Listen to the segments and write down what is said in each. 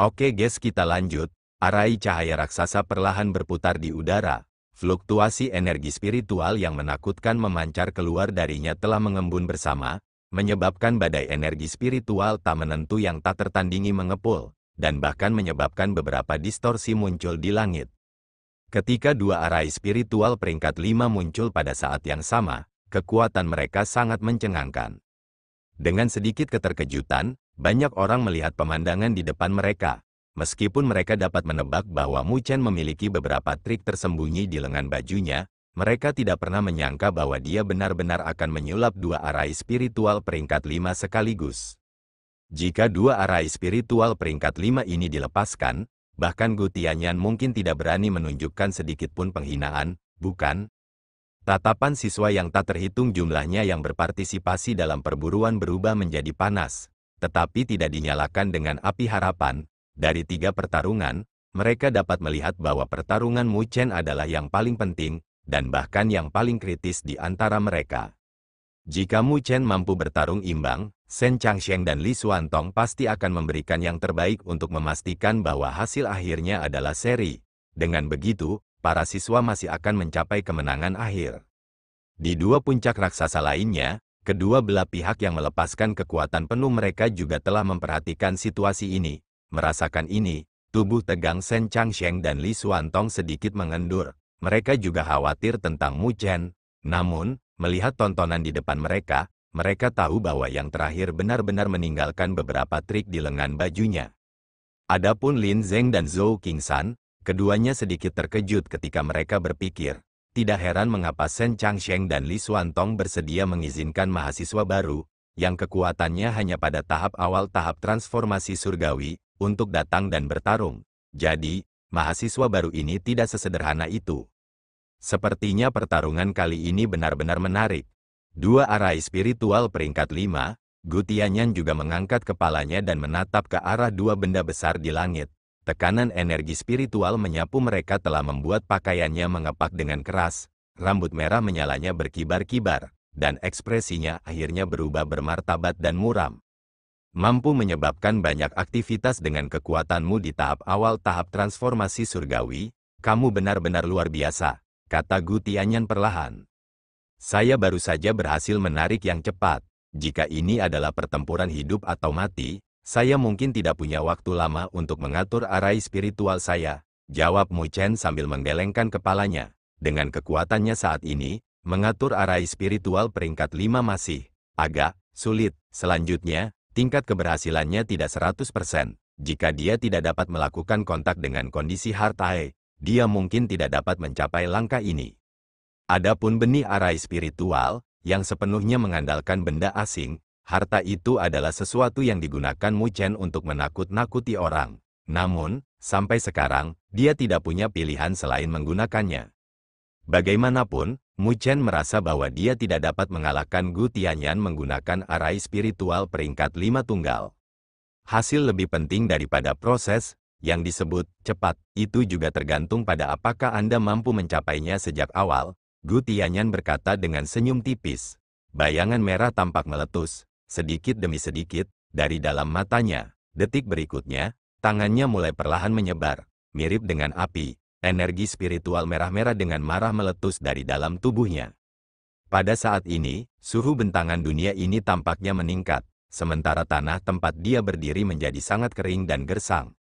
Oke guys, kita lanjut. Arai cahaya raksasa perlahan berputar di udara. Fluktuasi energi spiritual yang menakutkan memancar keluar darinya telah mengembun bersama, menyebabkan badai energi spiritual tak menentu yang tak tertandingi mengepul, dan bahkan menyebabkan beberapa distorsi muncul di langit. Ketika dua arai spiritual peringkat 5 muncul pada saat yang sama, kekuatan mereka sangat mencengangkan. Dengan sedikit keterkejutan, banyak orang melihat pemandangan di depan mereka. Meskipun mereka dapat menebak bahwa Mu Chen memiliki beberapa trik tersembunyi di lengan bajunya, mereka tidak pernah menyangka bahwa dia benar-benar akan menyulap dua arai spiritual peringkat 5 sekaligus. Jika dua arai spiritual peringkat 5 ini dilepaskan, bahkan Gu Tianyan mungkin tidak berani menunjukkan sedikit pun penghinaan, bukan? Tatapan siswa yang tak terhitung jumlahnya yang berpartisipasi dalam perburuan berubah menjadi panas, tetapi tidak dinyalakan dengan api harapan. Dari 3 pertarungan, mereka dapat melihat bahwa pertarungan Mu Chen adalah yang paling penting, dan bahkan yang paling kritis di antara mereka. Jika Mu Chen mampu bertarung imbang, Shen Changsheng dan Li Xuantong pasti akan memberikan yang terbaik untuk memastikan bahwa hasil akhirnya adalah seri. Dengan begitu, para siswa masih akan mencapai kemenangan akhir. Di dua puncak raksasa lainnya, kedua belah pihak yang melepaskan kekuatan penuh mereka juga telah memperhatikan situasi ini. Merasakan ini, tubuh tegang Shen Changsheng dan Li Xuantong sedikit mengendur. Mereka juga khawatir tentang Mu Chen. Namun, melihat tontonan di depan mereka, mereka tahu bahwa yang terakhir benar-benar meninggalkan beberapa trik di lengan bajunya. Adapun Lin Zeng dan Zhou Qingshan, keduanya sedikit terkejut ketika mereka berpikir, tidak heran mengapa Shen Changsheng dan Li Xuantong bersedia mengizinkan mahasiswa baru, yang kekuatannya hanya pada tahap awal tahap transformasi surgawi, untuk datang dan bertarung. Jadi, mahasiswa baru ini tidak sesederhana itu. Sepertinya pertarungan kali ini benar-benar menarik. Dua arai spiritual peringkat 5, Gu Tianyan juga mengangkat kepalanya dan menatap ke arah dua benda besar di langit. Tekanan energi spiritual menyapu mereka telah membuat pakaiannya mengepak dengan keras, rambut merah menyalanya berkibar-kibar, dan ekspresinya akhirnya berubah bermartabat dan muram. Mampu menyebabkan banyak aktivitas dengan kekuatanmu di tahap awal tahap transformasi surgawi, kamu benar-benar luar biasa, kata Gu Tianyan perlahan. Saya baru saja berhasil menarik yang cepat. Jika ini adalah pertempuran hidup atau mati, saya mungkin tidak punya waktu lama untuk mengatur arai spiritual saya, jawab Mu Chen sambil menggelengkan kepalanya. Dengan kekuatannya saat ini, mengatur arai spiritual peringkat 5 masih agak sulit. Selanjutnya, tingkat keberhasilannya tidak 100%. Jika dia tidak dapat melakukan kontak dengan kondisi Hartae, dia mungkin tidak dapat mencapai langkah ini. Adapun benih arai spiritual, yang sepenuhnya mengandalkan benda asing, harta itu adalah sesuatu yang digunakan Mu Chen untuk menakut-nakuti orang. Namun, sampai sekarang, dia tidak punya pilihan selain menggunakannya. Bagaimanapun, Mu Chen merasa bahwa dia tidak dapat mengalahkan Gu Tianyan menggunakan arai spiritual peringkat 5 tunggal. Hasil lebih penting daripada proses, yang disebut cepat, itu juga tergantung pada apakah Anda mampu mencapainya sejak awal, Gu Tianyan berkata dengan senyum tipis. Bayangan merah tampak meletus, sedikit demi sedikit, dari dalam matanya. Detik berikutnya, tangannya mulai perlahan menyebar, mirip dengan api. Energi spiritual merah-merah dengan marah meletus dari dalam tubuhnya. Pada saat ini, suhu bentangan dunia ini tampaknya meningkat, sementara tanah tempat dia berdiri menjadi sangat kering dan gersang.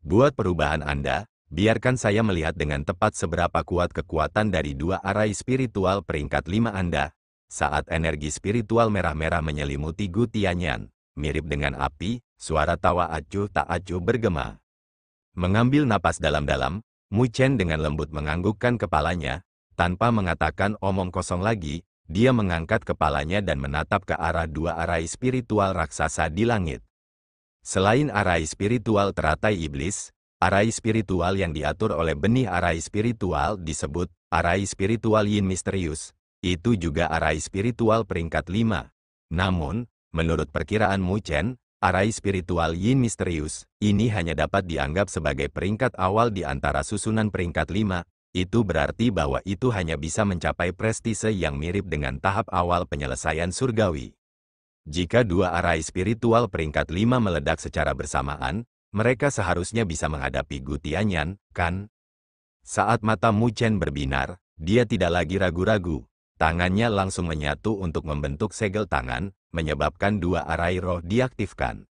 Buat perubahan Anda, biarkan saya melihat dengan tepat seberapa kuat kekuatan dari dua arai spiritual peringkat 5 Anda. Saat energi spiritual merah-merah menyelimuti Gu Tianyan, mirip dengan api, suara tawa acuh tak acuh bergema. Mengambil napas dalam-dalam, Mu Chen dengan lembut menganggukkan kepalanya, tanpa mengatakan omong kosong lagi, dia mengangkat kepalanya dan menatap ke arah dua arai spiritual raksasa di langit. Selain arai spiritual teratai iblis, arai spiritual yang diatur oleh benih arai spiritual disebut arai spiritual yin misterius, itu juga arai spiritual peringkat 5. Namun, menurut perkiraan Mu Chen, arai spiritual yin misterius, ini hanya dapat dianggap sebagai peringkat awal di antara susunan peringkat 5, itu berarti bahwa itu hanya bisa mencapai prestise yang mirip dengan tahap awal penyelesaian surgawi. Jika dua arai spiritual peringkat 5 meledak secara bersamaan, mereka seharusnya bisa menghadapi Gu Tianyan, kan? Saat mata Mu Chen berbinar, dia tidak lagi ragu-ragu. Tangannya langsung menyatu untuk membentuk segel tangan, menyebabkan dua arai roh diaktifkan.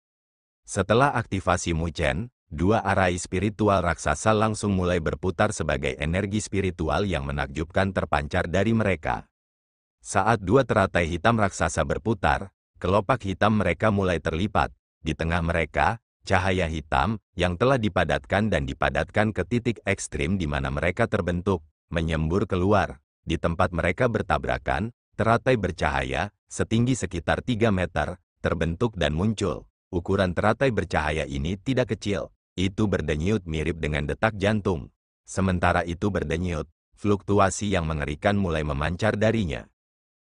Setelah aktivasi Mu Chen, dua arai spiritual raksasa langsung mulai berputar sebagai energi spiritual yang menakjubkan terpancar dari mereka. Saat dua teratai hitam raksasa berputar, kelopak hitam mereka mulai terlipat. Di tengah mereka, cahaya hitam yang telah dipadatkan dan dipadatkan ke titik ekstrim di mana mereka terbentuk, menyembur keluar. Di tempat mereka bertabrakan, teratai bercahaya, setinggi sekitar 3 meter, terbentuk dan muncul. Ukuran teratai bercahaya ini tidak kecil, itu berdenyut mirip dengan detak jantung. Sementara itu berdenyut, fluktuasi yang mengerikan mulai memancar darinya.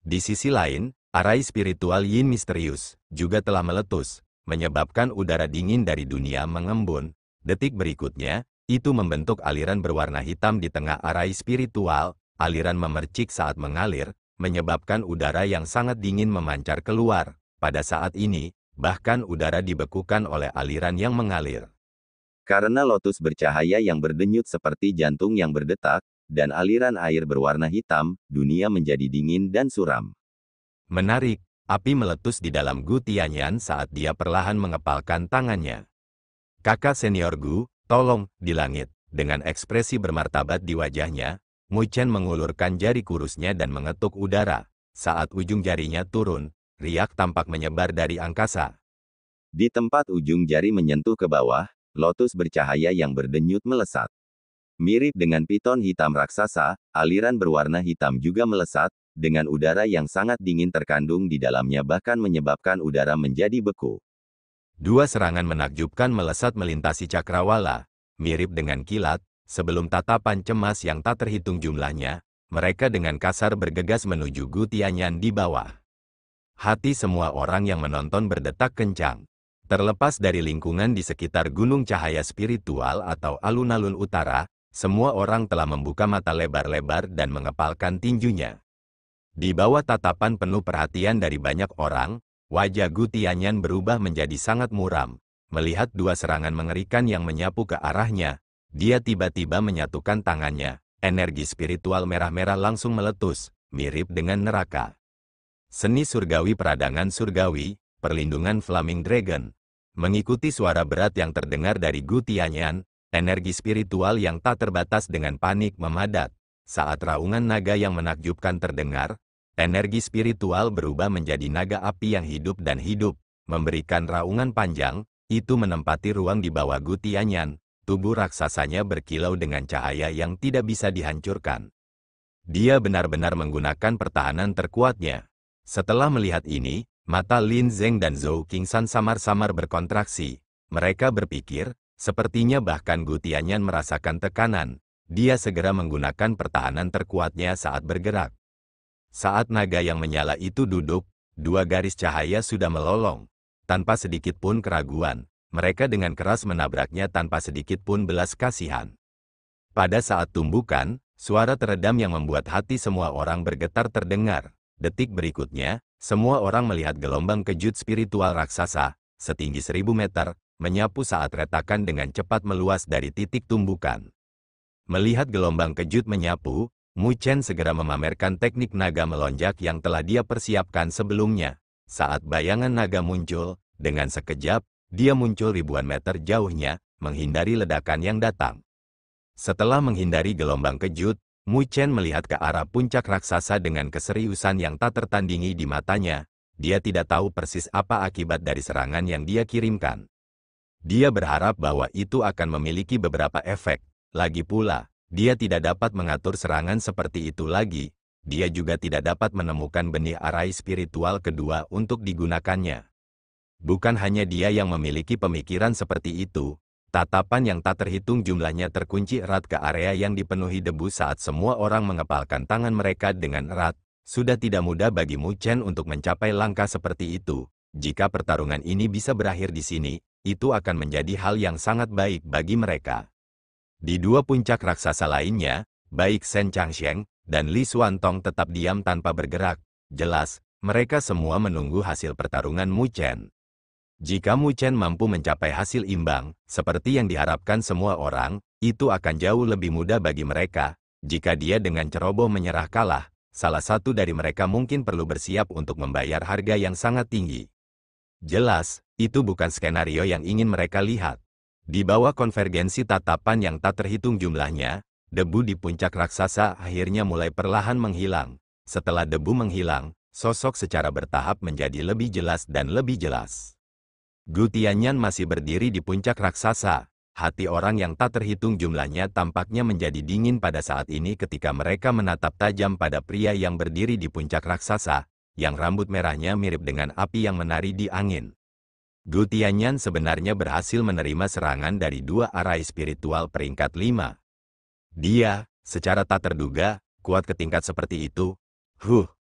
Di sisi lain, arai spiritual Yin misterius juga telah meletus, menyebabkan udara dingin dari dunia mengembun. Detik berikutnya, itu membentuk aliran berwarna hitam di tengah arai spiritual. Aliran memercik saat mengalir, menyebabkan udara yang sangat dingin memancar keluar. Pada saat ini, bahkan udara dibekukan oleh aliran yang mengalir. Karena lotus bercahaya yang berdenyut seperti jantung yang berdetak, dan aliran air berwarna hitam, dunia menjadi dingin dan suram. Menarik, api meletus di dalam Gu Tianyan saat dia perlahan mengepalkan tangannya. Kakak senior Gu, tolong, di langit. Dengan ekspresi bermartabat di wajahnya, Mu Chen mengulurkan jari kurusnya dan mengetuk udara. Saat ujung jarinya turun, riak tampak menyebar dari angkasa. Di tempat ujung jari menyentuh ke bawah, lotus bercahaya yang berdenyut melesat. Mirip dengan piton hitam raksasa, aliran berwarna hitam juga melesat, dengan udara yang sangat dingin terkandung di dalamnya bahkan menyebabkan udara menjadi beku. Dua serangan menakjubkan melesat melintasi cakrawala, mirip dengan kilat. Sebelum tatapan cemas yang tak terhitung jumlahnya, mereka dengan kasar bergegas menuju Gu Tianyan di bawah. Hati semua orang yang menonton berdetak kencang. Terlepas dari lingkungan di sekitar gunung cahaya spiritual atau alun-alun utara, semua orang telah membuka mata lebar-lebar dan mengepalkan tinjunya. Di bawah tatapan penuh perhatian dari banyak orang, wajah Gu Tianyan berubah menjadi sangat muram. Melihat dua serangan mengerikan yang menyapu ke arahnya, dia tiba-tiba menyatukan tangannya. Energi spiritual merah-merah langsung meletus, mirip dengan neraka. Seni surgawi peradangan surgawi, perlindungan Flaming Dragon. Mengikuti suara berat yang terdengar dari Gu Tianyan, energi spiritual yang tak terbatas dengan panik memadat. Saat raungan naga yang menakjubkan terdengar, energi spiritual berubah menjadi naga api yang hidup dan hidup, memberikan raungan panjang, itu menempati ruang di bawah Gu Tianyan. Tubuh raksasanya berkilau dengan cahaya yang tidak bisa dihancurkan. Dia benar-benar menggunakan pertahanan terkuatnya. Setelah melihat ini, mata Lin Zeng dan Zhou Qingsan samar-samar berkontraksi. Mereka berpikir, sepertinya bahkan Gu Tianyan merasakan tekanan. Dia segera menggunakan pertahanan terkuatnya saat bergerak. Saat naga yang menyala itu duduk, dua garis cahaya sudah melolong. Tanpa sedikit pun keraguan, mereka dengan keras menabraknya tanpa sedikit pun belas kasihan. Pada saat tumbukan, suara teredam yang membuat hati semua orang bergetar terdengar. Detik berikutnya, semua orang melihat gelombang kejut spiritual raksasa, setinggi 1000 meter, menyapu saat retakan dengan cepat meluas dari titik tumbukan. Melihat gelombang kejut menyapu, Mu Chen segera memamerkan teknik naga melonjak yang telah dia persiapkan sebelumnya. Saat bayangan naga muncul, dengan sekejap, dia muncul ribuan meter jauhnya, menghindari ledakan yang datang. Setelah menghindari gelombang kejut, Mu Chen melihat ke arah puncak raksasa dengan keseriusan yang tak tertandingi di matanya. Dia tidak tahu persis apa akibat dari serangan yang dia kirimkan. Dia berharap bahwa itu akan memiliki beberapa efek. Lagi pula, dia tidak dapat mengatur serangan seperti itu lagi. Dia juga tidak dapat menemukan benih arai spiritual kedua untuk digunakannya. Bukan hanya dia yang memiliki pemikiran seperti itu, tatapan yang tak terhitung jumlahnya terkunci erat ke area yang dipenuhi debu saat semua orang mengepalkan tangan mereka dengan erat. Sudah tidak mudah bagi Mu Chen untuk mencapai langkah seperti itu. Jika pertarungan ini bisa berakhir di sini, itu akan menjadi hal yang sangat baik bagi mereka. Di dua puncak raksasa lainnya, baik Shen Changsheng dan Li Xuantong tetap diam tanpa bergerak. Jelas, mereka semua menunggu hasil pertarungan Mu Chen. Jika Mu Chen mampu mencapai hasil imbang, seperti yang diharapkan semua orang, itu akan jauh lebih mudah bagi mereka. Jika dia dengan ceroboh menyerah kalah, salah satu dari mereka mungkin perlu bersiap untuk membayar harga yang sangat tinggi. Jelas, itu bukan skenario yang ingin mereka lihat. Di bawah konvergensi tatapan yang tak terhitung jumlahnya, debu di puncak raksasa akhirnya mulai perlahan menghilang. Setelah debu menghilang, sosok secara bertahap menjadi lebih jelas dan lebih jelas. Gu Tianyan masih berdiri di puncak raksasa. Hati orang yang tak terhitung jumlahnya tampaknya menjadi dingin pada saat ini ketika mereka menatap tajam pada pria yang berdiri di puncak raksasa, yang rambut merahnya mirip dengan api yang menari di angin. Gu Tianyan sebenarnya berhasil menerima serangan dari dua arai spiritual peringkat 5. Dia, secara tak terduga, kuat ke tingkat seperti itu.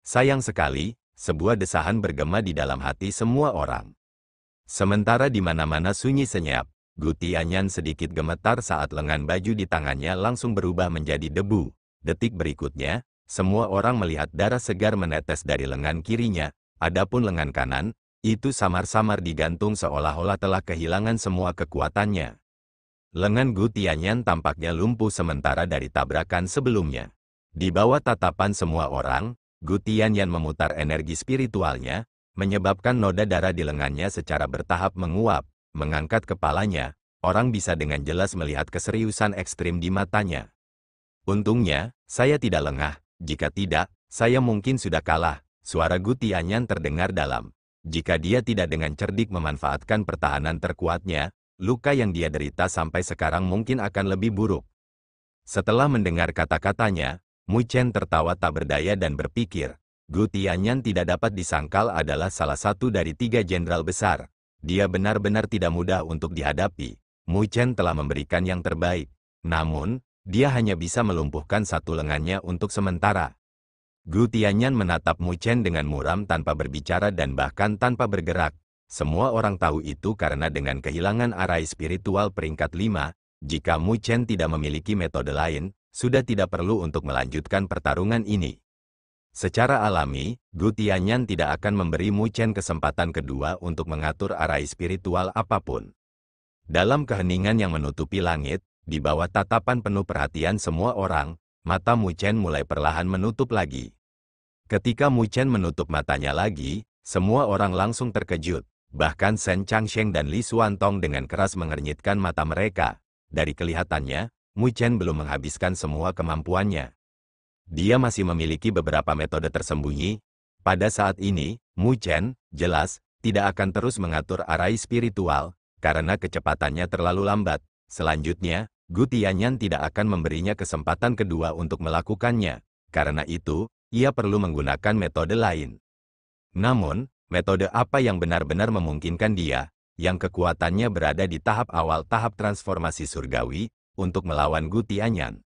Sayang sekali, sebuah desahan bergema di dalam hati semua orang. Sementara di mana-mana sunyi senyap, Gu Tianyan sedikit gemetar saat lengan baju di tangannya langsung berubah menjadi debu. Detik berikutnya, semua orang melihat darah segar menetes dari lengan kirinya, adapun lengan kanan, itu samar-samar digantung seolah-olah telah kehilangan semua kekuatannya. Lengan Gu Tianyan tampaknya lumpuh sementara dari tabrakan sebelumnya. Di bawah tatapan semua orang, Gu Tianyan memutar energi spiritualnya, menyebabkan noda darah di lengannya secara bertahap menguap. Mengangkat kepalanya, orang bisa dengan jelas melihat keseriusan ekstrim di matanya. Untungnya, saya tidak lengah. Jika tidak, saya mungkin sudah kalah. Suara Gu Tianyan terdengar dalam. Jika dia tidak dengan cerdik memanfaatkan pertahanan terkuatnya, luka yang dia derita sampai sekarang mungkin akan lebih buruk. Setelah mendengar kata-katanya, Mu Chen tertawa tak berdaya dan berpikir, Gu Tianyan tidak dapat disangkal adalah salah satu dari 3 jenderal besar. Dia benar-benar tidak mudah untuk dihadapi. Mu Chen telah memberikan yang terbaik. Namun, dia hanya bisa melumpuhkan satu lengannya untuk sementara. Gu Tianyan menatap Mu Chen dengan muram tanpa berbicara dan bahkan tanpa bergerak. Semua orang tahu itu karena dengan kehilangan arai spiritual peringkat 5, jika Mu Chen tidak memiliki metode lain, sudah tidak perlu untuk melanjutkan pertarungan ini. Secara alami, Gu Tianyan tidak akan memberi Mu Chen kesempatan kedua untuk mengatur arai spiritual apapun. Dalam keheningan yang menutupi langit, di bawah tatapan penuh perhatian semua orang, mata Mu Chen mulai perlahan menutup lagi. Ketika Mu Chen menutup matanya lagi, semua orang langsung terkejut. Bahkan Shen Changsheng dan Li Xuantong dengan keras mengernyitkan mata mereka. Dari kelihatannya, Mu Chen belum menghabiskan semua kemampuannya. Dia masih memiliki beberapa metode tersembunyi. Pada saat ini, Mu Chen, jelas, tidak akan terus mengatur arai spiritual, karena kecepatannya terlalu lambat. Selanjutnya, Gu Tianyan tidak akan memberinya kesempatan kedua untuk melakukannya. Karena itu, ia perlu menggunakan metode lain. Namun, metode apa yang benar-benar memungkinkan dia, yang kekuatannya berada di tahap awal tahap transformasi surgawi, untuk melawan Gu Tianyan?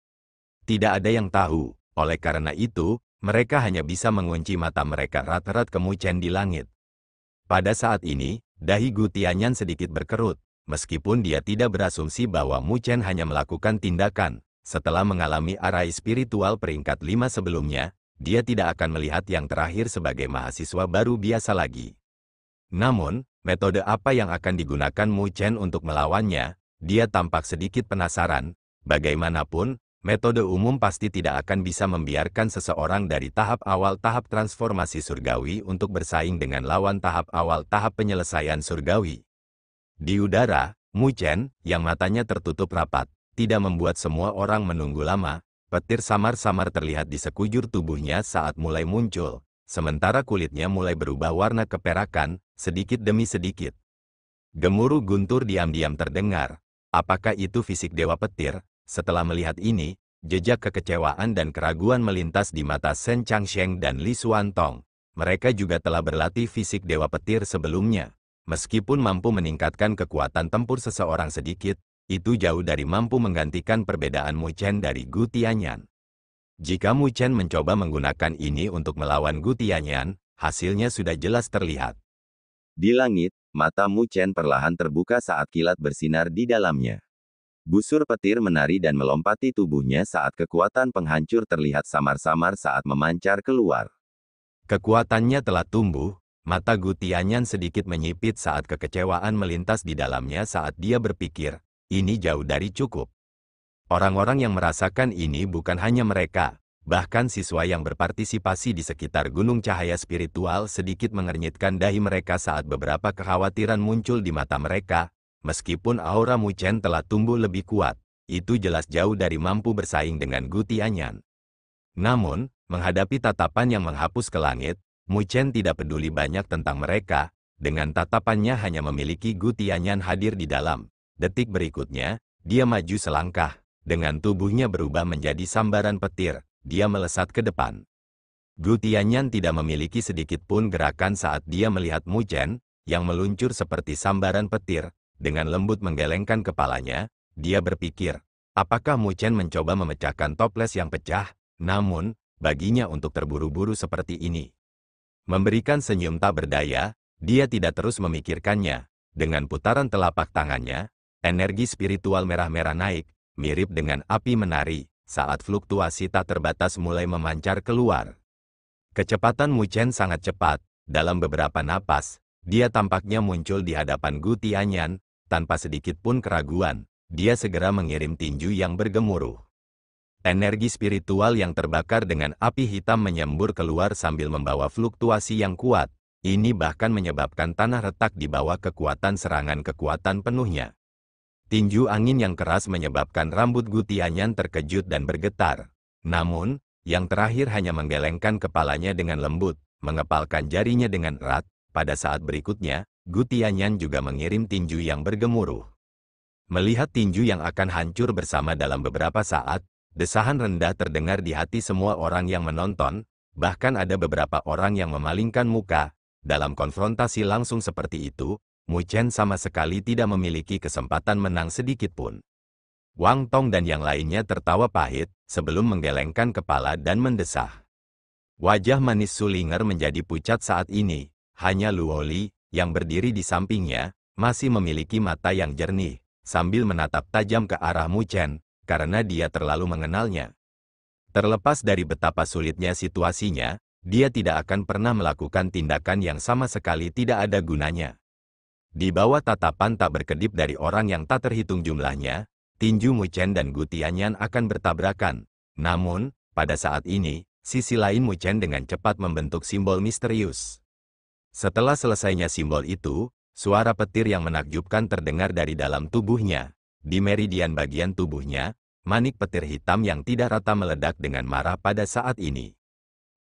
Tidak ada yang tahu. Oleh karena itu, mereka hanya bisa mengunci mata mereka rat-rat ke Mu Chen di langit. Pada saat ini, dahi Gu Tianyan sedikit berkerut, meskipun dia tidak berasumsi bahwa Mu Chen hanya melakukan tindakan. Setelah mengalami arai spiritual peringkat 5 sebelumnya, dia tidak akan melihat yang terakhir sebagai mahasiswa baru biasa lagi. Namun, metode apa yang akan digunakan Mu Chen untuk melawannya? Dia tampak sedikit penasaran. Bagaimanapun, metode umum pasti tidak akan bisa membiarkan seseorang dari tahap awal tahap transformasi surgawi untuk bersaing dengan lawan tahap awal tahap penyelesaian surgawi. Di udara, Mu Chen, yang matanya tertutup rapat, tidak membuat semua orang menunggu lama. Petir samar-samar terlihat di sekujur tubuhnya saat mulai muncul, sementara kulitnya mulai berubah warna keperakan, sedikit demi sedikit. Gemuruh guntur diam-diam terdengar. Apakah itu fisik Dewa Petir? Setelah melihat ini, jejak kekecewaan dan keraguan melintas di mata Shen Changsheng dan Li Xuantong. Mereka juga telah berlatih fisik Dewa Petir sebelumnya. Meskipun mampu meningkatkan kekuatan tempur seseorang sedikit, itu jauh dari mampu menggantikan perbedaan Mu Chen dari Gu Tianyan. Jika Mu Chen mencoba menggunakan ini untuk melawan Gu Tianyan, hasilnya sudah jelas terlihat. Di langit, mata Mu Chen perlahan terbuka saat kilat bersinar di dalamnya. Busur petir menari dan melompati tubuhnya saat kekuatan penghancur terlihat samar-samar saat memancar keluar. Kekuatannya telah tumbuh, Mata Gu Tianyan sedikit menyipit saat kekecewaan melintas di dalamnya saat dia berpikir, ini jauh dari cukup. Orang-orang yang merasakan ini bukan hanya mereka, bahkan siswa yang berpartisipasi di sekitar Gunung Cahaya Spiritual sedikit mengernyitkan dahi mereka saat beberapa kekhawatiran muncul di mata mereka. Meskipun aura Mu Chen telah tumbuh lebih kuat, itu jelas jauh dari mampu bersaing dengan Gu Tianyan. Namun, menghadapi tatapan yang menghapus ke langit, Mu Chen tidak peduli banyak tentang mereka. Dengan tatapannya hanya memiliki Gu Tianyan hadir di dalam. Detik berikutnya, dia maju selangkah. Dengan tubuhnya berubah menjadi sambaran petir, dia melesat ke depan. Gu Tianyan tidak memiliki sedikit pun gerakan saat dia melihat Mu Chen, yang meluncur seperti sambaran petir. Dengan lembut menggelengkan kepalanya, dia berpikir, apakah Mu Chen mencoba memecahkan toples yang pecah? Namun, baginya untuk terburu-buru seperti ini. Memberikan senyum tak berdaya, dia tidak terus memikirkannya. Dengan putaran telapak tangannya, energi spiritual merah-merah naik, mirip dengan api menari, saat fluktuasi tak terbatas mulai memancar keluar. Kecepatan Mu Chen sangat cepat, dalam beberapa napas, dia tampaknya muncul di hadapan Gu Tianyan, tanpa sedikit pun keraguan, dia segera mengirim tinju yang bergemuruh. Energi spiritual yang terbakar dengan api hitam menyembur keluar sambil membawa fluktuasi yang kuat. Ini bahkan menyebabkan tanah retak di bawah kekuatan serangan kekuatan penuhnya. Tinju angin yang keras menyebabkan rambut Gu Tianyan terkejut dan bergetar. Namun, yang terakhir hanya menggelengkan kepalanya dengan lembut, mengepalkan jarinya dengan erat. Pada saat berikutnya, Gu Tianyan juga mengirim tinju yang bergemuruh. Melihat tinju yang akan hancur bersama dalam beberapa saat, desahan rendah terdengar di hati semua orang yang menonton, bahkan ada beberapa orang yang memalingkan muka. Dalam konfrontasi langsung seperti itu, Mu Chen sama sekali tidak memiliki kesempatan menang sedikit pun. Wang Tong dan yang lainnya tertawa pahit, sebelum menggelengkan kepala dan mendesah. Wajah manis Sulinger menjadi pucat saat ini, hanya Luo Li, yang berdiri di sampingnya, masih memiliki mata yang jernih, sambil menatap tajam ke arah Mu Chen, karena dia terlalu mengenalnya. Terlepas dari betapa sulitnya situasinya, dia tidak akan pernah melakukan tindakan yang sama sekali tidak ada gunanya. Di bawah tatapan tak berkedip dari orang yang tak terhitung jumlahnya, tinju Mu Chen dan Gu Tianyan akan bertabrakan. Namun, pada saat ini, sisi lain Mu Chen dengan cepat membentuk simbol misterius. Setelah selesainya simbol itu, suara petir yang menakjubkan terdengar dari dalam tubuhnya. Di meridian bagian tubuhnya, manik petir hitam yang tidak rata meledak dengan marah pada saat ini.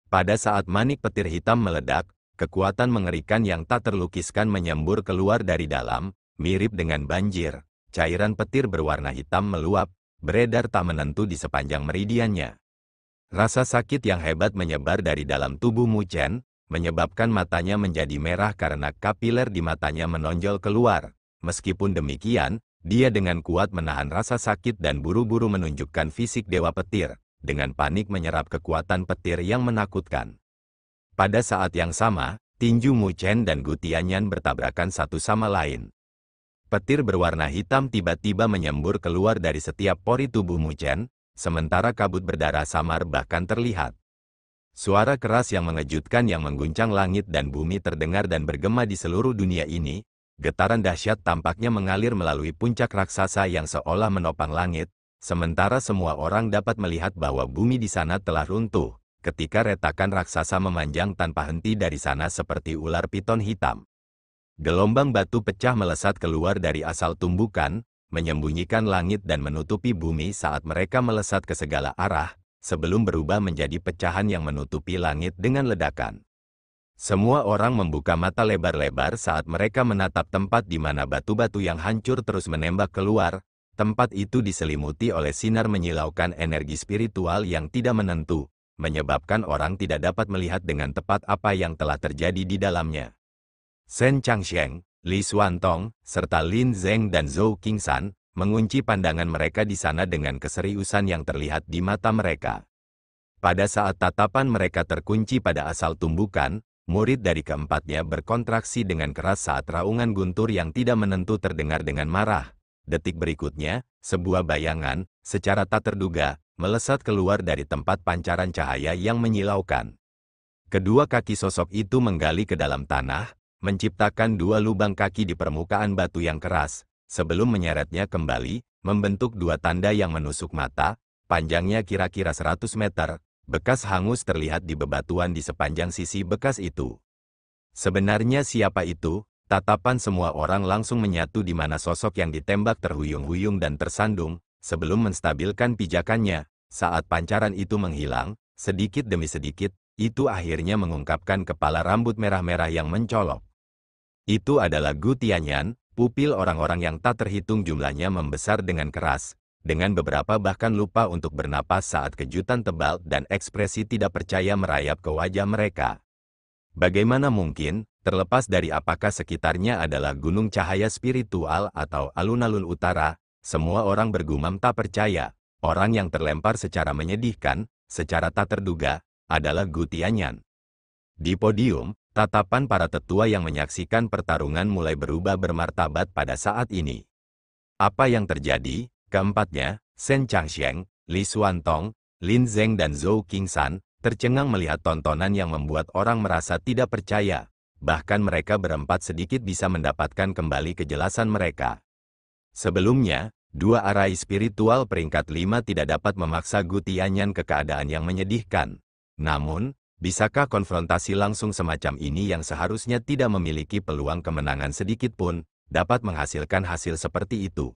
Pada saat manik petir hitam meledak, kekuatan mengerikan yang tak terlukiskan menyembur keluar dari dalam, mirip dengan banjir. Cairan petir berwarna hitam meluap, beredar tak menentu di sepanjang meridiannya. Rasa sakit yang hebat menyebar dari dalam tubuh Mu Chen, menyebabkan matanya menjadi merah karena kapiler di matanya menonjol keluar. Meskipun demikian, dia dengan kuat menahan rasa sakit dan buru-buru menunjukkan fisik Dewa Petir, dengan panik menyerap kekuatan petir yang menakutkan. Pada saat yang sama, tinju Mu Chen dan Gu Tianyan bertabrakan satu sama lain. Petir berwarna hitam tiba-tiba menyembur keluar dari setiap pori tubuh Mu Chen, sementara kabut berdarah samar bahkan terlihat. Suara keras yang mengejutkan yang mengguncang langit dan bumi terdengar dan bergema di seluruh dunia ini. Getaran dahsyat tampaknya mengalir melalui puncak raksasa yang seolah menopang langit, sementara semua orang dapat melihat bahwa bumi di sana telah runtuh, ketika retakan raksasa memanjang tanpa henti dari sana seperti ular piton hitam. Gelombang batu pecah melesat keluar dari asal tumbukan, menyembunyikan langit dan menutupi bumi saat mereka melesat ke segala arah, sebelum berubah menjadi pecahan yang menutupi langit dengan ledakan. Semua orang membuka mata lebar-lebar saat mereka menatap tempat di mana batu-batu yang hancur terus menembak keluar. Tempat itu diselimuti oleh sinar menyilaukan energi spiritual yang tidak menentu, menyebabkan orang tidak dapat melihat dengan tepat apa yang telah terjadi di dalamnya. Shen Changsheng, Li Xuantong, serta Lin Zeng dan Zhou Qingshan mengunci pandangan mereka di sana dengan keseriusan yang terlihat di mata mereka. Pada saat tatapan mereka terkunci pada asal tumbukan, murid dari keempatnya berkontraksi dengan keras saat raungan guntur yang tidak menentu terdengar dengan marah. Detik berikutnya, sebuah bayangan, secara tak terduga, melesat keluar dari tempat pancaran cahaya yang menyilaukan. Kedua kaki sosok itu menggali ke dalam tanah, menciptakan dua lubang kaki di permukaan batu yang keras, sebelum menyeretnya kembali, membentuk dua tanda yang menusuk mata, panjangnya kira-kira 100 meter, bekas hangus terlihat di bebatuan di sepanjang sisi bekas itu. Sebenarnya siapa itu? Tatapan semua orang langsung menyatu di mana sosok yang ditembak terhuyung-huyung dan tersandung, sebelum menstabilkan pijakannya. Saat pancaran itu menghilang, sedikit demi sedikit, itu akhirnya mengungkapkan kepala rambut merah-merah yang mencolok. Itu adalah Gu Tianyan, pupil orang-orang yang tak terhitung jumlahnya membesar dengan keras, dengan beberapa bahkan lupa untuk bernapas saat kejutan tebal dan ekspresi tidak percaya merayap ke wajah mereka. Bagaimana mungkin, terlepas dari apakah sekitarnya adalah gunung cahaya spiritual atau alun-alun utara, semua orang bergumam tak percaya. Orang yang terlempar secara menyedihkan, secara tak terduga, adalah Gu Tianyan. Di podium, tatapan para tetua yang menyaksikan pertarungan mulai berubah bermartabat pada saat ini. Apa yang terjadi? Keempatnya, Shen Changsheng, Li Xuantong, Lin Zeng dan Zhou Qingsan, tercengang melihat tontonan yang membuat orang merasa tidak percaya. Bahkan mereka berempat sedikit bisa mendapatkan kembali kejelasan mereka. Sebelumnya, dua arai spiritual peringkat 5 tidak dapat memaksa Gu Tianyan ke keadaan yang menyedihkan. Namun, bisakah konfrontasi langsung semacam ini yang seharusnya tidak memiliki peluang kemenangan sedikit pun, dapat menghasilkan hasil seperti itu?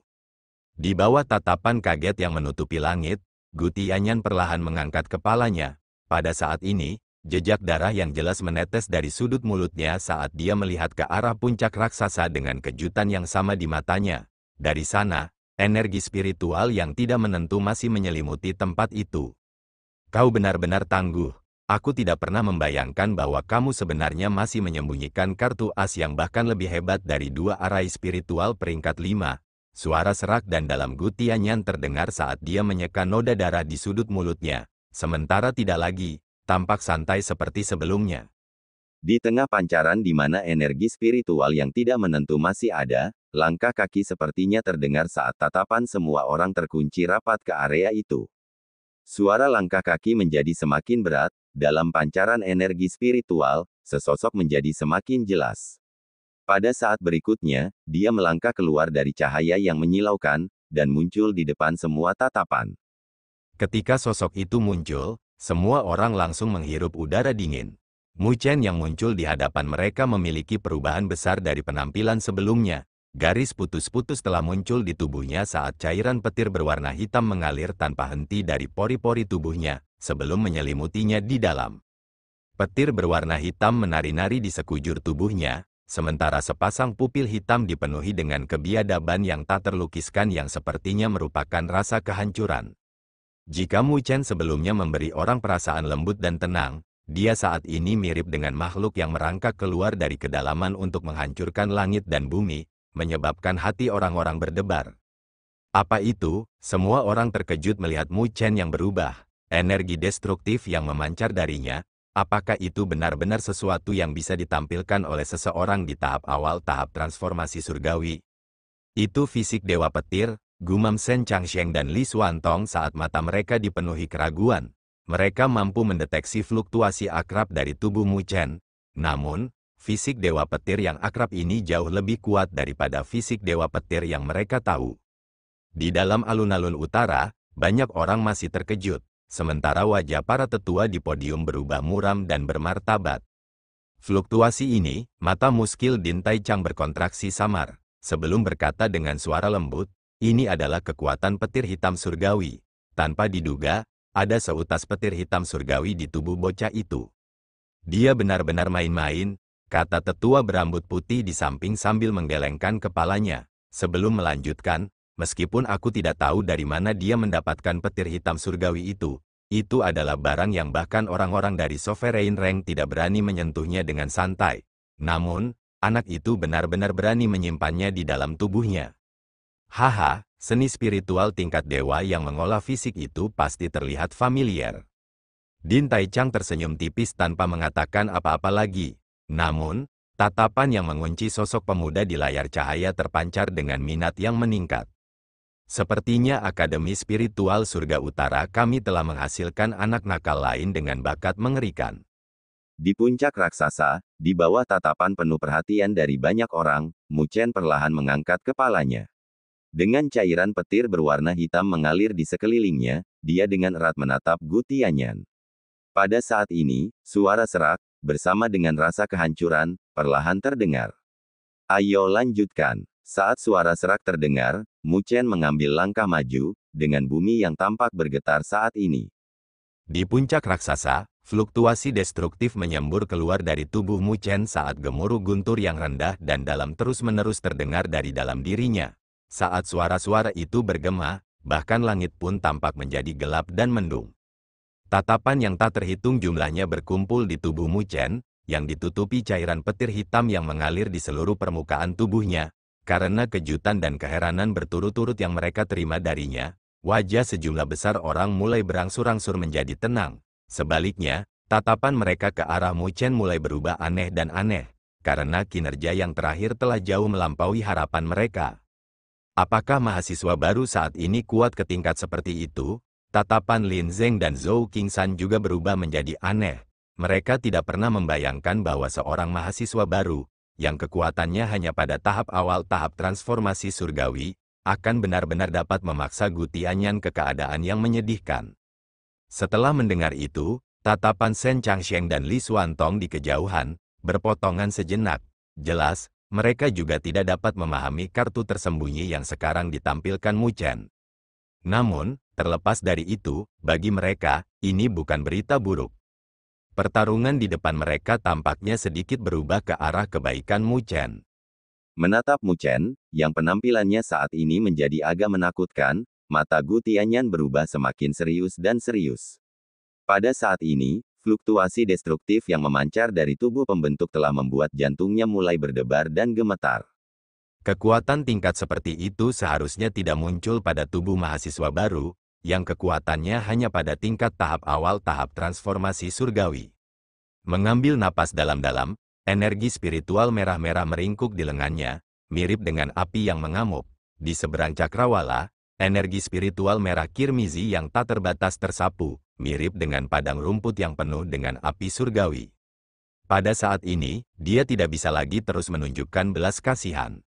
Di bawah tatapan kaget yang menutupi langit, Gu Tianyan perlahan mengangkat kepalanya. Pada saat ini, jejak darah yang jelas menetes dari sudut mulutnya saat dia melihat ke arah puncak raksasa dengan kejutan yang sama di matanya. Dari sana, energi spiritual yang tidak menentu masih menyelimuti tempat itu. Kau benar-benar tangguh. Aku tidak pernah membayangkan bahwa kamu sebenarnya masih menyembunyikan kartu as yang bahkan lebih hebat dari dua arai spiritual peringkat 5. Suara serak dan dalam Gu Tianyan terdengar saat dia menyeka noda darah di sudut mulutnya. Sementara tidak lagi, tampak santai seperti sebelumnya. Di tengah pancaran di mana energi spiritual yang tidak menentu masih ada, langkah kaki sepertinya terdengar saat tatapan semua orang terkunci rapat ke area itu. Suara langkah kaki menjadi semakin berat, dalam pancaran energi spiritual, sesosok menjadi semakin jelas. Pada saat berikutnya, dia melangkah keluar dari cahaya yang menyilaukan, dan muncul di depan semua tatapan. Ketika sosok itu muncul, semua orang langsung menghirup udara dingin. Mu Chen yang muncul di hadapan mereka memiliki perubahan besar dari penampilan sebelumnya. Garis putus-putus telah muncul di tubuhnya saat cairan petir berwarna hitam mengalir tanpa henti dari pori-pori tubuhnya, sebelum menyelimutinya di dalam. Petir berwarna hitam menari-nari di sekujur tubuhnya, sementara sepasang pupil hitam dipenuhi dengan kebiadaban yang tak terlukiskan yang sepertinya merupakan rasa kehancuran. Jika Mu Chen sebelumnya memberi orang perasaan lembut dan tenang, dia saat ini mirip dengan makhluk yang merangkak keluar dari kedalaman untuk menghancurkan langit dan bumi, menyebabkan hati orang-orang berdebar. Apa itu? Semua orang terkejut melihat Mu Chen yang berubah, energi destruktif yang memancar darinya. Apakah itu benar-benar sesuatu yang bisa ditampilkan oleh seseorang di tahap awal tahap transformasi surgawi? Itu fisik Dewa Petir, gumam Shen Changsheng dan Li Xuantong saat mata mereka dipenuhi keraguan. Mereka mampu mendeteksi fluktuasi akrab dari tubuh Mu Chen. Namun, fisik Dewa Petir yang akrab ini jauh lebih kuat daripada fisik Dewa Petir yang mereka tahu. Di dalam alun-alun utara, banyak orang masih terkejut, sementara wajah para tetua di podium berubah muram dan bermartabat. Fluktuasi ini, mata muskil Din Tai Chang berkontraksi samar, sebelum berkata dengan suara lembut, ini adalah kekuatan petir hitam surgawi. Tanpa diduga, ada seutas petir hitam surgawi di tubuh bocah itu. Dia benar-benar main-main, kata tetua berambut putih di samping sambil menggelengkan kepalanya. Sebelum melanjutkan, meskipun aku tidak tahu dari mana dia mendapatkan petir hitam surgawi itu adalah barang yang bahkan orang-orang dari Sovereign Rank tidak berani menyentuhnya dengan santai. Namun, anak itu benar-benar berani menyimpannya di dalam tubuhnya. Haha, seni spiritual tingkat dewa yang mengolah fisik itu pasti terlihat familiar. Din Tai Chang tersenyum tipis tanpa mengatakan apa-apa lagi. Namun, tatapan yang mengunci sosok pemuda di layar cahaya terpancar dengan minat yang meningkat. Sepertinya Akademi Spiritual Surga Utara kami telah menghasilkan anak nakal lain dengan bakat mengerikan. Di puncak raksasa, di bawah tatapan penuh perhatian dari banyak orang, Mu Chen perlahan mengangkat kepalanya. Dengan cairan petir berwarna hitam mengalir di sekelilingnya, dia dengan erat menatap Gu Tianyan. Pada saat ini, suara serak, bersama dengan rasa kehancuran, perlahan terdengar. Ayo lanjutkan. Saat suara serak terdengar, Mu Chen mengambil langkah maju, dengan bumi yang tampak bergetar saat ini. Di puncak raksasa, fluktuasi destruktif menyembur keluar dari tubuh Mu Chen saat gemuruh guntur yang rendah dan dalam terus-menerus terdengar dari dalam dirinya. Saat suara-suara itu bergema, bahkan langit pun tampak menjadi gelap dan mendung. Tatapan yang tak terhitung jumlahnya berkumpul di tubuh Mu Chen, yang ditutupi cairan petir hitam yang mengalir di seluruh permukaan tubuhnya. Karena kejutan dan keheranan berturut-turut yang mereka terima darinya, wajah sejumlah besar orang mulai berangsur-angsur menjadi tenang. Sebaliknya, tatapan mereka ke arah Mu Chen mulai berubah aneh dan aneh, karena kinerja yang terakhir telah jauh melampaui harapan mereka. Apakah mahasiswa baru saat ini kuat ke tingkat seperti itu? Tatapan Lin Zeng dan Zhou Qingsan juga berubah menjadi aneh. Mereka tidak pernah membayangkan bahwa seorang mahasiswa baru, yang kekuatannya hanya pada tahap awal tahap transformasi surgawi, akan benar-benar dapat memaksa Gu Tianyan ke keadaan yang menyedihkan. Setelah mendengar itu, tatapan Shen Changsheng dan Li Xuantong di kejauhan, berpotongan sejenak. Jelas, mereka juga tidak dapat memahami kartu tersembunyi yang sekarang ditampilkan Mu Chen. Namun, terlepas dari itu, bagi mereka, ini bukan berita buruk. Pertarungan di depan mereka tampaknya sedikit berubah ke arah kebaikan Mu Chen. Menatap Mu Chen, yang penampilannya saat ini menjadi agak menakutkan, mata Gu Tianyan berubah semakin serius dan serius. Pada saat ini, fluktuasi destruktif yang memancar dari tubuh pembentuk telah membuat jantungnya mulai berdebar dan gemetar. Kekuatan tingkat seperti itu seharusnya tidak muncul pada tubuh mahasiswa baru, yang kekuatannya hanya pada tingkat tahap awal tahap transformasi surgawi. Mengambil napas dalam-dalam, energi spiritual merah-merah meringkuk di lengannya, mirip dengan api yang mengamuk. Di seberang cakrawala, energi spiritual merah kirmizi yang tak terbatas tersapu, mirip dengan padang rumput yang penuh dengan api surgawi. Pada saat ini, dia tidak bisa lagi terus menunjukkan belas kasihan.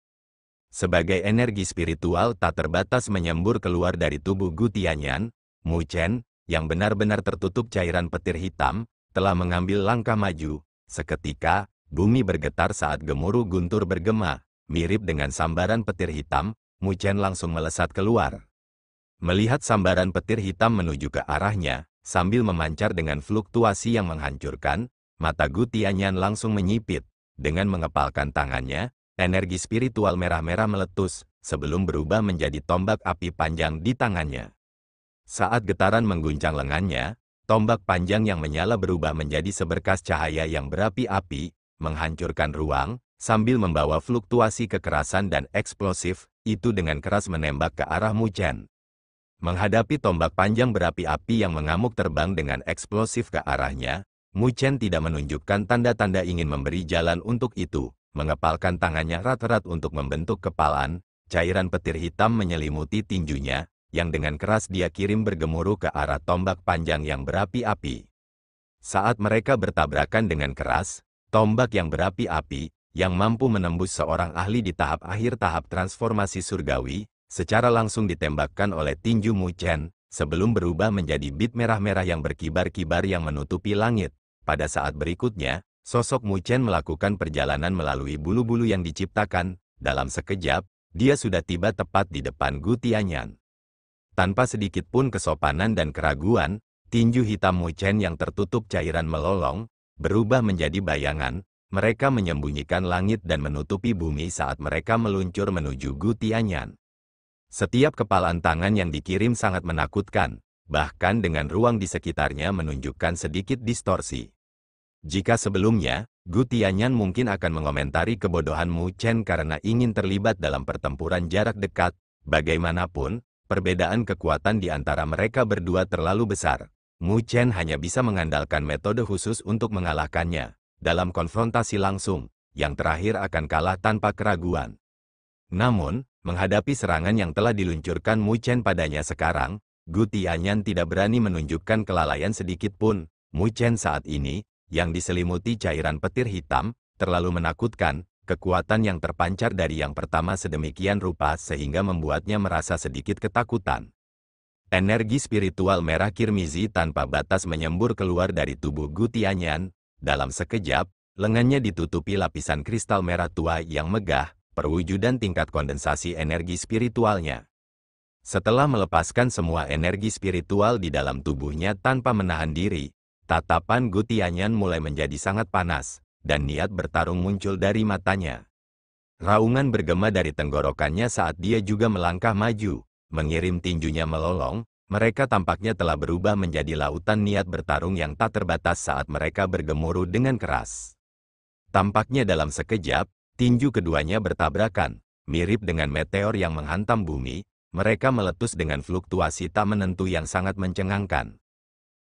Sebagai energi spiritual tak terbatas menyembur keluar dari tubuh Gu Tianyan, Mu Chen, yang benar-benar tertutup cairan petir hitam, telah mengambil langkah maju. Seketika, bumi bergetar saat gemuruh guntur bergema, mirip dengan sambaran petir hitam. Mu Chen langsung melesat keluar. Melihat sambaran petir hitam menuju ke arahnya, sambil memancar dengan fluktuasi yang menghancurkan, mata Gu Tianyan langsung menyipit. Dengan mengepalkan tangannya, energi spiritual merah-merah meletus, sebelum berubah menjadi tombak api panjang di tangannya. Saat getaran mengguncang lengannya, tombak panjang yang menyala berubah menjadi seberkas cahaya yang berapi-api, menghancurkan ruang, sambil membawa fluktuasi kekerasan dan eksplosif, itu dengan keras menembak ke arah Mu Chen. Menghadapi tombak panjang berapi-api yang mengamuk terbang dengan eksplosif ke arahnya, Mu Chen tidak menunjukkan tanda-tanda ingin memberi jalan untuk itu. Mengepalkan tangannya erat-erat untuk membentuk kepalan, cairan petir hitam menyelimuti tinjunya, yang dengan keras dia kirim bergemuruh ke arah tombak panjang yang berapi-api. Saat mereka bertabrakan dengan keras, tombak yang berapi-api, yang mampu menembus seorang ahli di tahap akhir tahap transformasi surgawi, secara langsung ditembakkan oleh tinju Mu Chen, sebelum berubah menjadi bit merah-merah yang berkibar-kibar yang menutupi langit. Pada saat berikutnya, sosok Mu Chen melakukan perjalanan melalui bulu-bulu yang diciptakan. Dalam sekejap, dia sudah tiba tepat di depan Gu Tianyan. Tanpa sedikit pun kesopanan dan keraguan, tinju hitam Mu Chen yang tertutup cairan melolong, berubah menjadi bayangan. Mereka menyembunyikan langit dan menutupi bumi saat mereka meluncur menuju Gu Tianyan. Setiap kepalan tangan yang dikirim sangat menakutkan, bahkan dengan ruang di sekitarnya menunjukkan sedikit distorsi. Jika sebelumnya, Gu Tianyan mungkin akan mengomentari kebodohan Mu Chen karena ingin terlibat dalam pertempuran jarak dekat, bagaimanapun, perbedaan kekuatan di antara mereka berdua terlalu besar. Mu Chen hanya bisa mengandalkan metode khusus untuk mengalahkannya. Dalam konfrontasi langsung, yang terakhir akan kalah tanpa keraguan. Namun, menghadapi serangan yang telah diluncurkan Mu Chen padanya sekarang, Gu Tianyan tidak berani menunjukkan kelalaian sedikit pun. Mu Chen saat ini yang diselimuti cairan petir hitam, terlalu menakutkan. Kekuatan yang terpancar dari yang pertama sedemikian rupa sehingga membuatnya merasa sedikit ketakutan. Energi spiritual merah kirmizi tanpa batas menyembur keluar dari tubuh Gu Tianyan. Dalam sekejap, lengannya ditutupi lapisan kristal merah tua yang megah, perwujudan tingkat kondensasi energi spiritualnya. Setelah melepaskan semua energi spiritual di dalam tubuhnya tanpa menahan diri, tatapan Gu Tianyan mulai menjadi sangat panas, dan niat bertarung muncul dari matanya. Raungan bergema dari tenggorokannya saat dia juga melangkah maju, mengirim tinjunya melolong. Mereka tampaknya telah berubah menjadi lautan niat bertarung yang tak terbatas saat mereka bergemuruh dengan keras. Tampaknya dalam sekejap, tinju keduanya bertabrakan, mirip dengan meteor yang menghantam bumi. Mereka meletus dengan fluktuasi tak menentu yang sangat mencengangkan.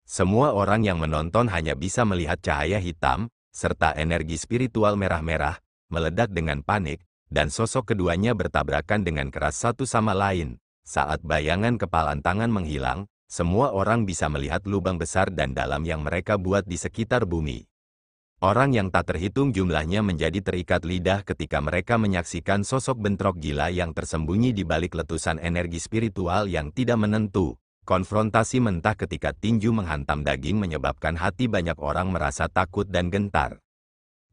Semua orang yang menonton hanya bisa melihat cahaya hitam, serta energi spiritual merah-merah, meledak dengan panik, dan sosok keduanya bertabrakan dengan keras satu sama lain. Saat bayangan kepalan tangan menghilang, semua orang bisa melihat lubang besar dan dalam yang mereka buat di sekitar bumi. Orang yang tak terhitung jumlahnya menjadi terikat lidah ketika mereka menyaksikan sosok bentrok gila yang tersembunyi di balik letusan energi spiritual yang tidak menentu. Konfrontasi mentah ketika tinju menghantam daging menyebabkan hati banyak orang merasa takut dan gentar.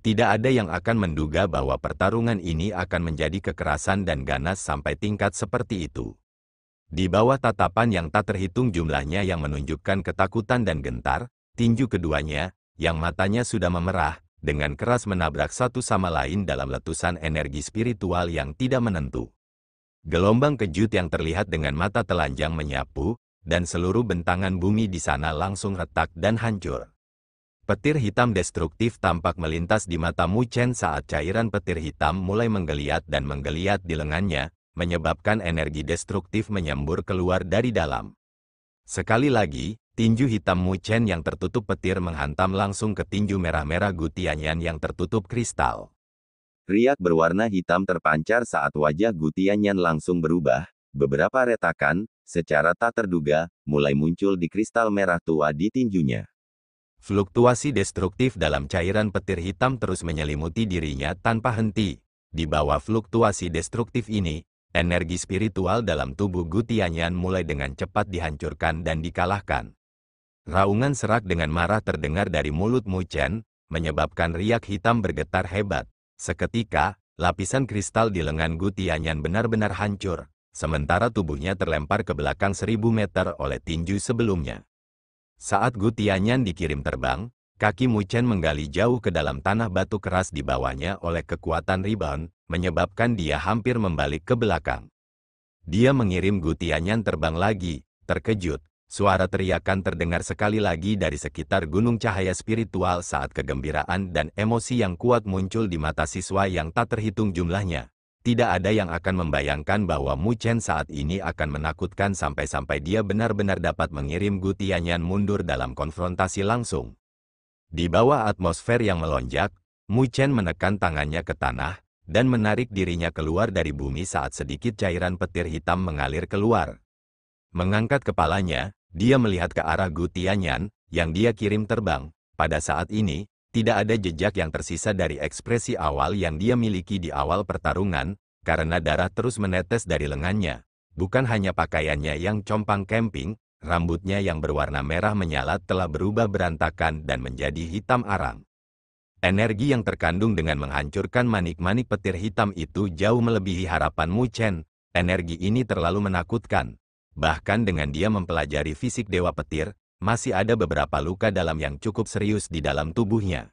Tidak ada yang akan menduga bahwa pertarungan ini akan menjadi kekerasan dan ganas sampai tingkat seperti itu. Di bawah tatapan yang tak terhitung jumlahnya yang menunjukkan ketakutan dan gentar, tinju keduanya, yang matanya sudah memerah, dengan keras menabrak satu sama lain dalam letusan energi spiritual yang tidak menentu. Gelombang kejut yang terlihat dengan mata telanjang menyapu, dan seluruh bentangan bumi di sana langsung retak dan hancur. Petir hitam destruktif tampak melintas di mata Mu Chen saat cairan petir hitam mulai menggeliat dan menggeliat di lengannya, menyebabkan energi destruktif menyembur keluar dari dalam. Sekali lagi, tinju hitam Mu Chen yang tertutup petir menghantam langsung ke tinju merah-merah Gu Tianyan yang tertutup kristal. Riak berwarna hitam terpancar saat wajah Gu Tianyan langsung berubah. Beberapa retakan, secara tak terduga, mulai muncul di kristal merah tua di tinjunya. Fluktuasi destruktif dalam cairan petir hitam terus menyelimuti dirinya tanpa henti. Di bawah fluktuasi destruktif ini, energi spiritual dalam tubuh Gu Tianyan mulai dengan cepat dihancurkan dan dikalahkan. Raungan serak dengan marah terdengar dari mulut Mu Chen, menyebabkan riak hitam bergetar hebat. Seketika, lapisan kristal di lengan Gu Tianyan benar-benar hancur, sementara tubuhnya terlempar ke belakang 1000 meter oleh tinju sebelumnya. Saat Gu Tianyan dikirim terbang, kaki Mu Chen menggali jauh ke dalam tanah batu keras di bawahnya oleh kekuatan rebound, menyebabkan dia hampir membalik ke belakang. Dia mengirim Gu Tianyan terbang lagi. Terkejut, suara teriakan terdengar sekali lagi dari sekitar gunung cahaya spiritual saat kegembiraan dan emosi yang kuat muncul di mata siswa yang tak terhitung jumlahnya. Tidak ada yang akan membayangkan bahwa Mu Chen saat ini akan menakutkan sampai-sampai dia benar-benar dapat mengirim Gu Tianyan mundur dalam konfrontasi langsung. Di bawah atmosfer yang melonjak, Mu Chen menekan tangannya ke tanah, dan menarik dirinya keluar dari bumi saat sedikit cairan petir hitam mengalir keluar. Mengangkat kepalanya, dia melihat ke arah Gu Tianyan, yang dia kirim terbang. Pada saat ini, tidak ada jejak yang tersisa dari ekspresi awal yang dia miliki di awal pertarungan, karena darah terus menetes dari lengannya. Bukan hanya pakaiannya yang compang camping, rambutnya yang berwarna merah menyala telah berubah berantakan dan menjadi hitam arang. Energi yang terkandung dengan menghancurkan manik-manik petir hitam itu jauh melebihi harapan Mu Chen. Energi ini terlalu menakutkan. Bahkan dengan dia mempelajari fisik Dewa Petir, masih ada beberapa luka dalam yang cukup serius di dalam tubuhnya.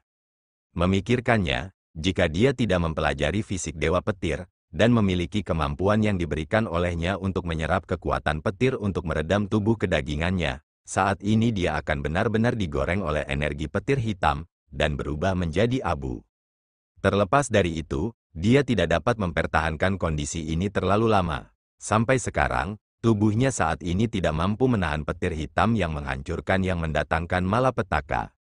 Memikirkannya, jika dia tidak mempelajari fisik Dewa Petir, dan memiliki kemampuan yang diberikan olehnya untuk menyerap kekuatan petir untuk meredam tubuh kedagingannya, saat ini dia akan benar-benar digoreng oleh energi petir hitam, dan berubah menjadi abu. Terlepas dari itu, dia tidak dapat mempertahankan kondisi ini terlalu lama. Sampai sekarang, tubuhnya saat ini tidak mampu menahan petir hitam yang menghancurkan yang mendatangkan malapetaka.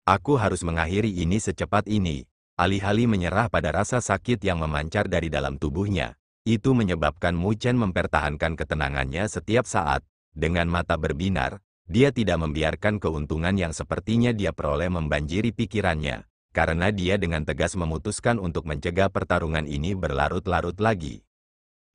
Aku harus mengakhiri ini secepat ini. Alih-alih menyerah pada rasa sakit yang memancar dari dalam tubuhnya, itu menyebabkan Mu Chen mempertahankan ketenangannya setiap saat. Dengan mata berbinar, Dia tidak membiarkan keuntungan yang sepertinya dia peroleh membanjiri pikirannya, karena dia dengan tegas memutuskan untuk mencegah pertarungan ini berlarut-larut lagi.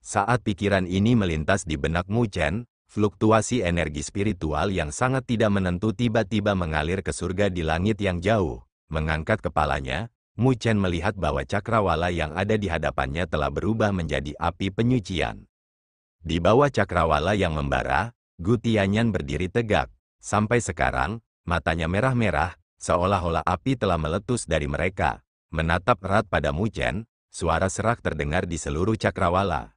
Saat pikiran ini melintas di benak Mu Chen, fluktuasi energi spiritual yang sangat tidak menentu tiba-tiba mengalir ke surga di langit yang jauh. Mengangkat kepalanya, Mu Chen melihat bahwa cakrawala yang ada di hadapannya telah berubah menjadi api penyucian. Di bawah cakrawala yang membara, Gu Tianyan berdiri tegak. Sampai sekarang, matanya merah-merah, seolah-olah api telah meletus dari mereka. Menatap erat pada Mu Chen, suara serak terdengar di seluruh cakrawala.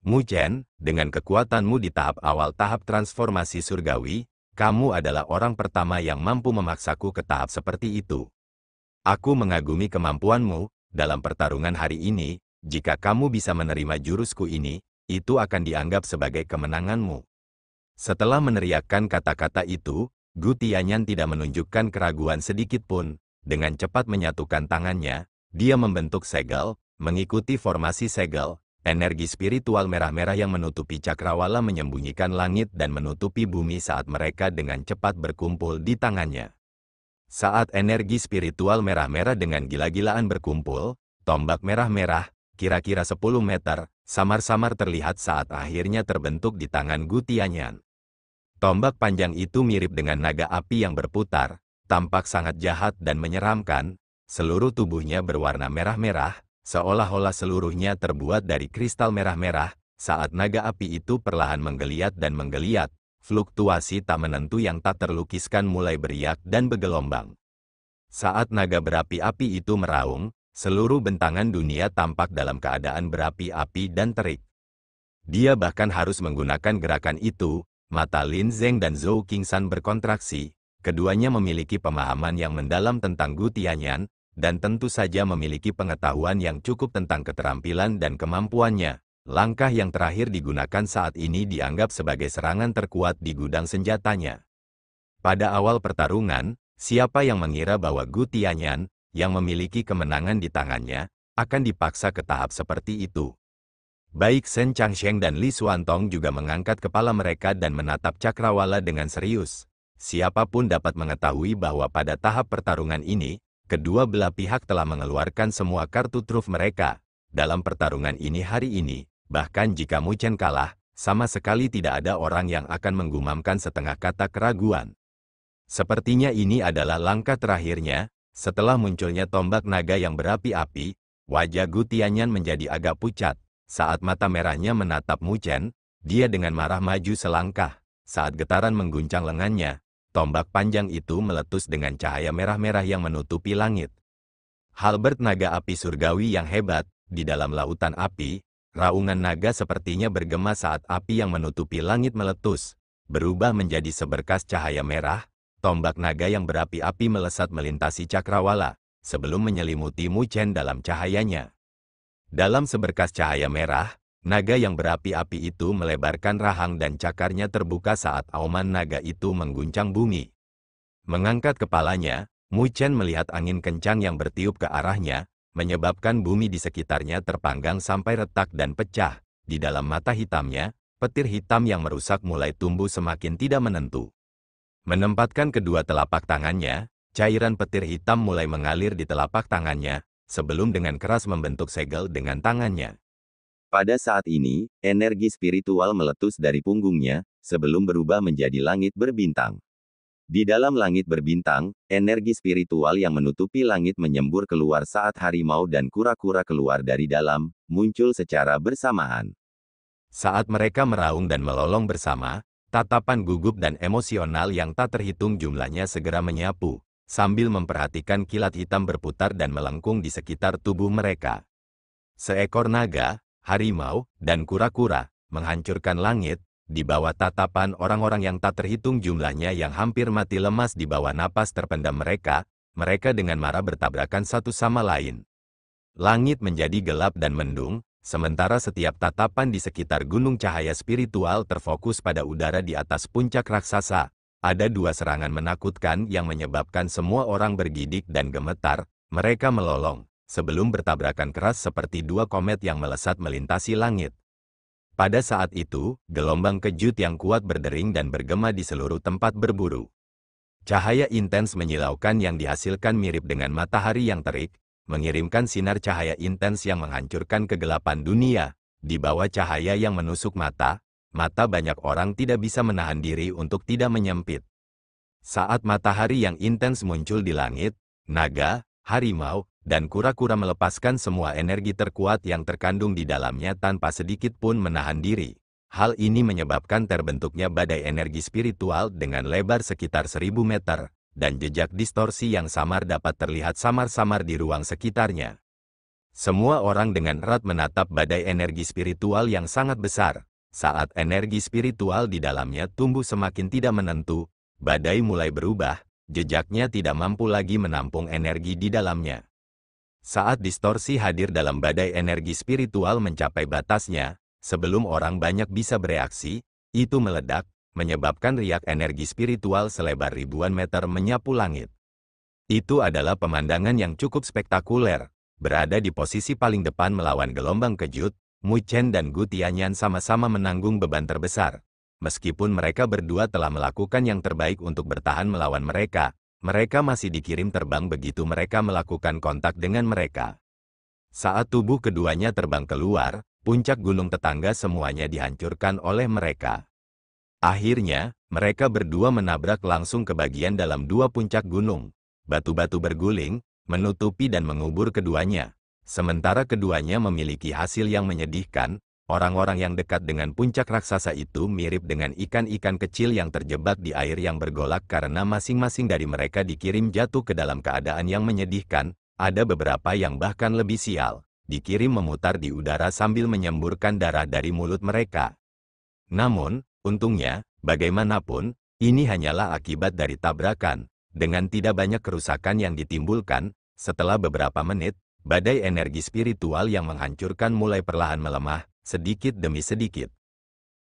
Mu Chen, dengan kekuatanmu di tahap awal tahap transformasi surgawi, kamu adalah orang pertama yang mampu memaksaku ke tahap seperti itu. Aku mengagumi kemampuanmu, dalam pertarungan hari ini, jika kamu bisa menerima jurusku ini, itu akan dianggap sebagai kemenanganmu. Setelah meneriakkan kata-kata itu, Gu Tianyan tidak menunjukkan keraguan sedikit pun. Dengan cepat menyatukan tangannya, dia membentuk segel, mengikuti formasi segel. Energi spiritual merah-merah yang menutupi cakrawala menyembunyikan langit dan menutupi bumi saat mereka dengan cepat berkumpul di tangannya. Saat energi spiritual merah-merah dengan gila-gilaan berkumpul, tombak merah-merah, kira-kira 10 meter, samar-samar terlihat saat akhirnya terbentuk di tangan Gu Tianyan. Tombak panjang itu mirip dengan naga api yang berputar, tampak sangat jahat dan menyeramkan. Seluruh tubuhnya berwarna merah-merah, seolah-olah seluruhnya terbuat dari kristal merah-merah. Saat naga api itu perlahan menggeliat dan menggeliat, fluktuasi tak menentu yang tak terlukiskan mulai beriak dan bergelombang. Saat naga berapi-api itu meraung, seluruh bentangan dunia tampak dalam keadaan berapi-api dan terik. Dia bahkan harus menggunakan gerakan itu. Mata Lin Zeng dan Zhou Qingsan berkontraksi. Keduanya memiliki pemahaman yang mendalam tentang Gu Tianyan, dan tentu saja memiliki pengetahuan yang cukup tentang keterampilan dan kemampuannya. Langkah yang terakhir digunakan saat ini dianggap sebagai serangan terkuat di gudang senjatanya. Pada awal pertarungan, siapa yang mengira bahwa Gu Tianyan, yang memiliki kemenangan di tangannya, akan dipaksa ke tahap seperti itu? Baik Shen Changsheng dan Li Xuantong juga mengangkat kepala mereka dan menatap cakrawala dengan serius. Siapapun dapat mengetahui bahwa pada tahap pertarungan ini, kedua belah pihak telah mengeluarkan semua kartu truf mereka. Dalam pertarungan ini hari ini, bahkan jika Mu Chen kalah, sama sekali tidak ada orang yang akan menggumamkan setengah kata keraguan. Sepertinya ini adalah langkah terakhirnya. Setelah munculnya tombak naga yang berapi-api, wajah Gu Tianyan menjadi agak pucat. Saat mata merahnya menatap Mu Chen, dia dengan marah maju selangkah. Saat getaran mengguncang lengannya, tombak panjang itu meletus dengan cahaya merah-merah yang menutupi langit. Halberd naga api surgawi yang hebat, di dalam lautan api, raungan naga sepertinya bergema saat api yang menutupi langit meletus, berubah menjadi seberkas cahaya merah. Tombak naga yang berapi-api melesat melintasi cakrawala, sebelum menyelimuti Mu Chen dalam cahayanya. Dalam seberkas cahaya merah, naga yang berapi-api itu melebarkan rahang dan cakarnya terbuka saat auman naga itu mengguncang bumi. Mengangkat kepalanya, Mu Chen melihat angin kencang yang bertiup ke arahnya, menyebabkan bumi di sekitarnya terpanggang sampai retak dan pecah. Di dalam mata hitamnya, petir hitam yang merusak mulai tumbuh semakin tidak menentu. Menempatkan kedua telapak tangannya, cairan petir hitam mulai mengalir di telapak tangannya, sebelum dengan keras membentuk segel dengan tangannya. Pada saat ini, energi spiritual meletus dari punggungnya, sebelum berubah menjadi langit berbintang. Di dalam langit berbintang, energi spiritual yang menutupi langit menyembur keluar saat harimau dan kura-kura keluar dari dalam, muncul secara bersamaan. Saat mereka meraung dan melolong bersama, tatapan gugup dan emosional yang tak terhitung jumlahnya segera menyapu, sambil memperhatikan kilat hitam berputar dan melengkung di sekitar tubuh mereka. Seekor naga, harimau, dan kura-kura menghancurkan langit, di bawah tatapan orang-orang yang tak terhitung jumlahnya yang hampir mati lemas di bawah napas terpendam mereka dengan marah bertabrakan satu sama lain. Langit menjadi gelap dan mendung, sementara setiap tatapan di sekitar gunung cahaya spiritual terfokus pada udara di atas puncak raksasa. Ada dua serangan menakutkan yang menyebabkan semua orang bergidik dan gemetar. Mereka melolong, sebelum bertabrakan keras seperti dua komet yang melesat melintasi langit. Pada saat itu, gelombang kejut yang kuat berdering dan bergema di seluruh tempat berburu. Cahaya intens menyilaukan yang dihasilkan mirip dengan matahari yang terik, mengirimkan sinar cahaya intens yang menghancurkan kegelapan dunia. Di bawah cahaya yang menusuk mata banyak orang tidak bisa menahan diri untuk tidak menyempit. Saat matahari yang intens muncul di langit, naga, harimau, dan kura-kura melepaskan semua energi terkuat yang terkandung di dalamnya tanpa sedikit pun menahan diri. Hal ini menyebabkan terbentuknya badai energi spiritual dengan lebar sekitar 1000 meter, dan jejak distorsi yang samar dapat terlihat samar-samar di ruang sekitarnya. Semua orang dengan erat menatap badai energi spiritual yang sangat besar. Saat energi spiritual di dalamnya tumbuh semakin tidak menentu, badai mulai berubah, jejaknya tidak mampu lagi menampung energi di dalamnya. Saat distorsi hadir dalam badai energi spiritual mencapai batasnya, sebelum orang banyak bisa bereaksi, itu meledak, menyebabkan riak energi spiritual selebar ribuan meter menyapu langit. Itu adalah pemandangan yang cukup spektakuler. Berada di posisi paling depan melawan gelombang kejut, Mu Chen dan Gu Tianyan sama-sama menanggung beban terbesar. Meskipun mereka berdua telah melakukan yang terbaik untuk bertahan melawan mereka, mereka masih dikirim terbang begitu mereka melakukan kontak dengan mereka. Saat tubuh keduanya terbang keluar, puncak gunung tetangga semuanya dihancurkan oleh mereka. Akhirnya, mereka berdua menabrak langsung ke bagian dalam dua puncak gunung. Batu-batu berguling, menutupi dan mengubur keduanya. Sementara keduanya memiliki hasil yang menyedihkan, orang-orang yang dekat dengan puncak raksasa itu mirip dengan ikan-ikan kecil yang terjebak di air yang bergolak karena masing-masing dari mereka dikirim jatuh ke dalam keadaan yang menyedihkan. Ada beberapa yang bahkan lebih sial, dikirim memutar di udara sambil menyemburkan darah dari mulut mereka. Namun, untungnya, bagaimanapun, ini hanyalah akibat dari tabrakan. Dengan tidak banyak kerusakan yang ditimbulkan, setelah beberapa menit, badai energi spiritual yang menghancurkan mulai perlahan melemah, sedikit demi sedikit.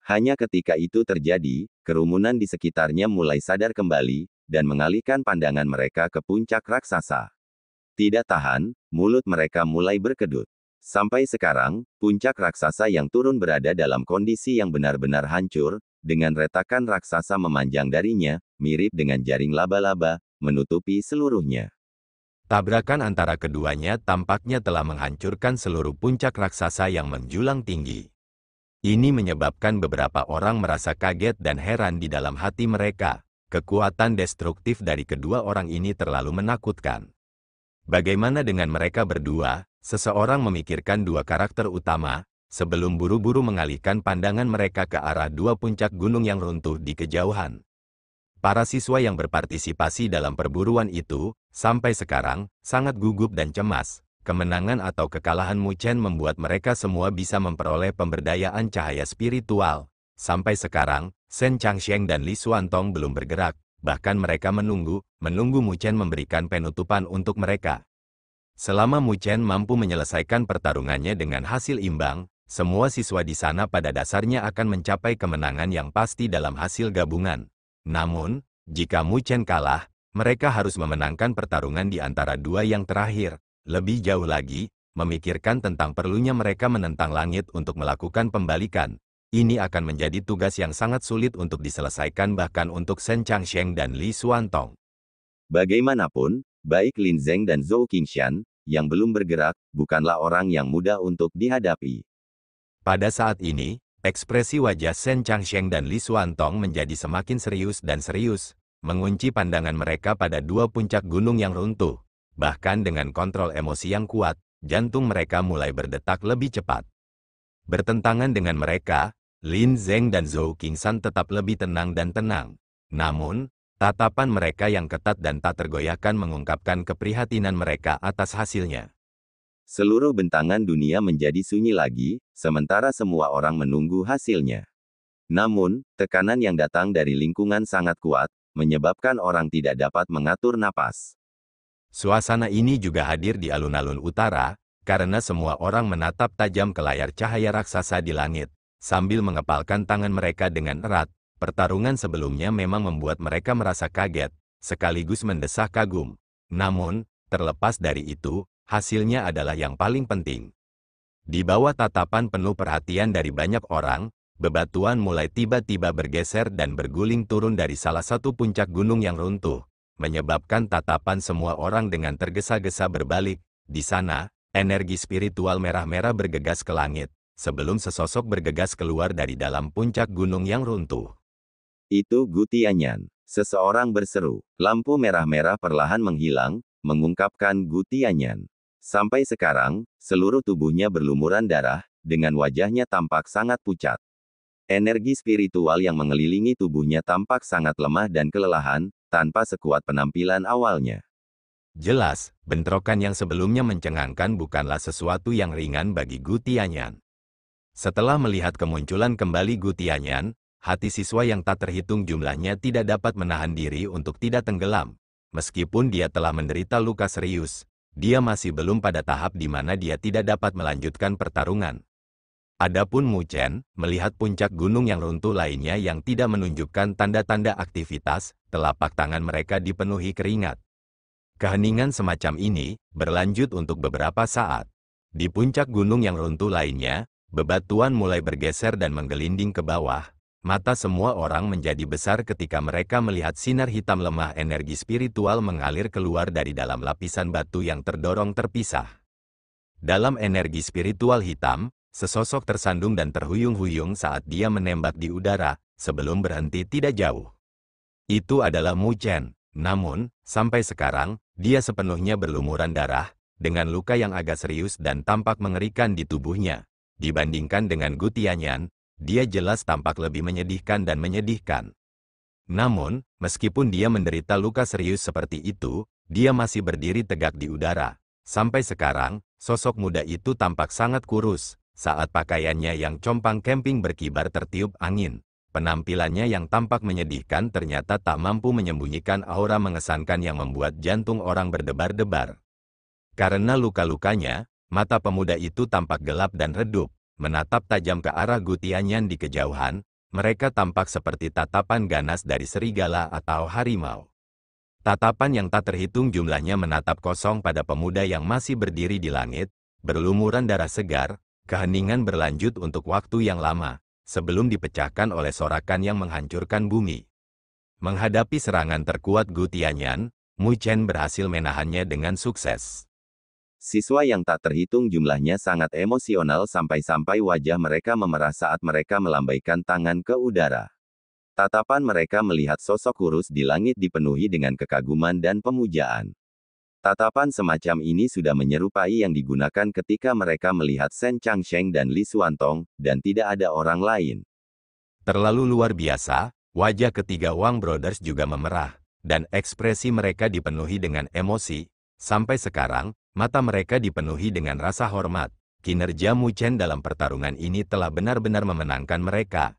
Hanya ketika itu terjadi, kerumunan di sekitarnya mulai sadar kembali, dan mengalihkan pandangan mereka ke puncak raksasa. Tidak tahan, mulut mereka mulai berkedut. Sampai sekarang, puncak raksasa yang turun berada dalam kondisi yang benar-benar hancur, dengan retakan raksasa memanjang darinya, mirip dengan jaring laba-laba, menutupi seluruhnya. Tabrakan antara keduanya tampaknya telah menghancurkan seluruh puncak raksasa yang menjulang tinggi. Ini menyebabkan beberapa orang merasa kaget dan heran di dalam hati mereka. Kekuatan destruktif dari kedua orang ini terlalu menakutkan. Bagaimana dengan mereka berdua? Seseorang memikirkan dua karakter utama, sebelum buru-buru mengalihkan pandangan mereka ke arah dua puncak gunung yang runtuh di kejauhan. Para siswa yang berpartisipasi dalam perburuan itu, sampai sekarang, sangat gugup dan cemas. Kemenangan atau kekalahan Mu Chen membuat mereka semua bisa memperoleh pemberdayaan cahaya spiritual. Sampai sekarang, Shen Changsheng dan Li Xuantong belum bergerak, bahkan mereka menunggu Mu Chen memberikan penutupan untuk mereka. Selama Mu Chen mampu menyelesaikan pertarungannya dengan hasil imbang, semua siswa di sana pada dasarnya akan mencapai kemenangan yang pasti dalam hasil gabungan. Namun, jika Mu Chen kalah, mereka harus memenangkan pertarungan di antara dua yang terakhir. Lebih jauh lagi, memikirkan tentang perlunya mereka menentang langit untuk melakukan pembalikan. Ini akan menjadi tugas yang sangat sulit untuk diselesaikan bahkan untuk Shen Changsheng dan Li Xuantong. Bagaimanapun, baik Lin Zeng dan Zhou Qingshan, yang belum bergerak, bukanlah orang yang mudah untuk dihadapi. Pada saat ini, ekspresi wajah Shen Changsheng dan Li Xuantong menjadi semakin serius dan serius, mengunci pandangan mereka pada dua puncak gunung yang runtuh. Bahkan dengan kontrol emosi yang kuat, jantung mereka mulai berdetak lebih cepat. Bertentangan dengan mereka, Lin Zeng dan Zhou Qingshan tetap lebih tenang dan tenang. Namun, tatapan mereka yang ketat dan tak tergoyahkan mengungkapkan keprihatinan mereka atas hasilnya. Seluruh bentangan dunia menjadi sunyi lagi, sementara semua orang menunggu hasilnya. Namun, tekanan yang datang dari lingkungan sangat kuat, menyebabkan orang tidak dapat mengatur napas. Suasana ini juga hadir di alun-alun utara, karena semua orang menatap tajam ke layar cahaya raksasa di langit, sambil mengepalkan tangan mereka dengan erat. Pertarungan sebelumnya memang membuat mereka merasa kaget, sekaligus mendesah kagum. Namun, terlepas dari itu, hasilnya adalah yang paling penting. Di bawah tatapan penuh perhatian dari banyak orang, bebatuan mulai tiba-tiba bergeser dan berguling turun dari salah satu puncak gunung yang runtuh, menyebabkan tatapan semua orang dengan tergesa-gesa berbalik. Di sana, energi spiritual merah-merah bergegas ke langit, sebelum sesosok bergegas keluar dari dalam puncak gunung yang runtuh. Itu Gu Tianyan. Seseorang berseru. Lampu merah-merah perlahan menghilang, mengungkapkan Gu Tianyan. Sampai sekarang, seluruh tubuhnya berlumuran darah, dengan wajahnya tampak sangat pucat. Energi spiritual yang mengelilingi tubuhnya tampak sangat lemah dan kelelahan, tanpa sekuat penampilan awalnya. Jelas, bentrokan yang sebelumnya mencengangkan bukanlah sesuatu yang ringan bagi Gu Tianyan. Setelah melihat kemunculan kembali Gu Tianyan, hati siswa yang tak terhitung jumlahnya tidak dapat menahan diri untuk tidak tenggelam. Meskipun dia telah menderita luka serius, dia masih belum pada tahap di mana dia tidak dapat melanjutkan pertarungan. Adapun Mu Chen, melihat puncak gunung yang runtuh lainnya yang tidak menunjukkan tanda-tanda aktivitas, telapak tangan mereka dipenuhi keringat. Keheningan semacam ini berlanjut untuk beberapa saat. Di puncak gunung yang runtuh lainnya, bebatuan mulai bergeser dan menggelinding ke bawah. Mata semua orang menjadi besar ketika mereka melihat sinar hitam lemah energi spiritual mengalir keluar dari dalam lapisan batu yang terdorong terpisah. Dalam energi spiritual hitam, sesosok tersandung dan terhuyung-huyung saat dia menembak di udara, sebelum berhenti tidak jauh. Itu adalah Mu Chen. Namun, sampai sekarang, dia sepenuhnya berlumuran darah, dengan luka yang agak serius dan tampak mengerikan di tubuhnya. Dibandingkan dengan Gu Tianyan, dia jelas tampak lebih menyedihkan dan menyedihkan. Namun, meskipun dia menderita luka serius seperti itu, dia masih berdiri tegak di udara. Sampai sekarang, sosok muda itu tampak sangat kurus, saat pakaiannya yang compang camping berkibar tertiup angin. Penampilannya yang tampak menyedihkan ternyata tak mampu menyembunyikan aura mengesankan yang membuat jantung orang berdebar-debar. Karena luka-lukanya, mata pemuda itu tampak gelap dan redup. Menatap tajam ke arah Gu Tianyan di kejauhan, mereka tampak seperti tatapan ganas dari serigala atau harimau. Tatapan yang tak terhitung jumlahnya menatap kosong pada pemuda yang masih berdiri di langit, berlumuran darah segar. Keheningan berlanjut untuk waktu yang lama, sebelum dipecahkan oleh sorakan yang menghancurkan bumi. Menghadapi serangan terkuat Gu Tianyan, Mu Chen berhasil menahannya dengan sukses. Siswa yang tak terhitung jumlahnya sangat emosional sampai-sampai wajah mereka memerah saat mereka melambaikan tangan ke udara. Tatapan mereka melihat sosok kurus di langit dipenuhi dengan kekaguman dan pemujaan. Tatapan semacam ini sudah menyerupai yang digunakan ketika mereka melihat Shen Changsheng dan Li Xuantong, dan tidak ada orang lain. Terlalu luar biasa, wajah ketiga Wang Brothers juga memerah, dan ekspresi mereka dipenuhi dengan emosi. Sampai sekarang, mata mereka dipenuhi dengan rasa hormat. Kinerja Mu Chen dalam pertarungan ini telah benar-benar memenangkan mereka.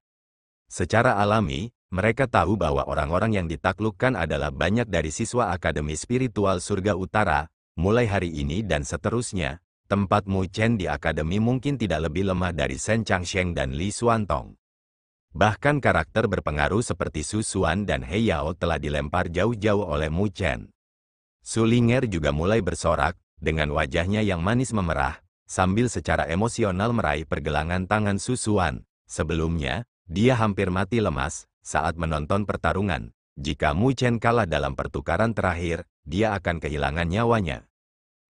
Secara alami, mereka tahu bahwa orang-orang yang ditaklukkan adalah banyak dari siswa Akademi Spiritual Surga Utara. Mulai hari ini dan seterusnya, tempat Mu Chen di Akademi mungkin tidak lebih lemah dari Shen Changsheng dan Li Xuantong. Bahkan karakter berpengaruh seperti Su Xuan dan He Yao telah dilempar jauh-jauh oleh Mu Chen. Su Linger juga mulai bersorak, dengan wajahnya yang manis memerah, sambil secara emosional meraih pergelangan tangan Su Xuan. Sebelumnya, dia hampir mati lemas saat menonton pertarungan. Jika Mu Chen kalah dalam pertukaran terakhir, dia akan kehilangan nyawanya.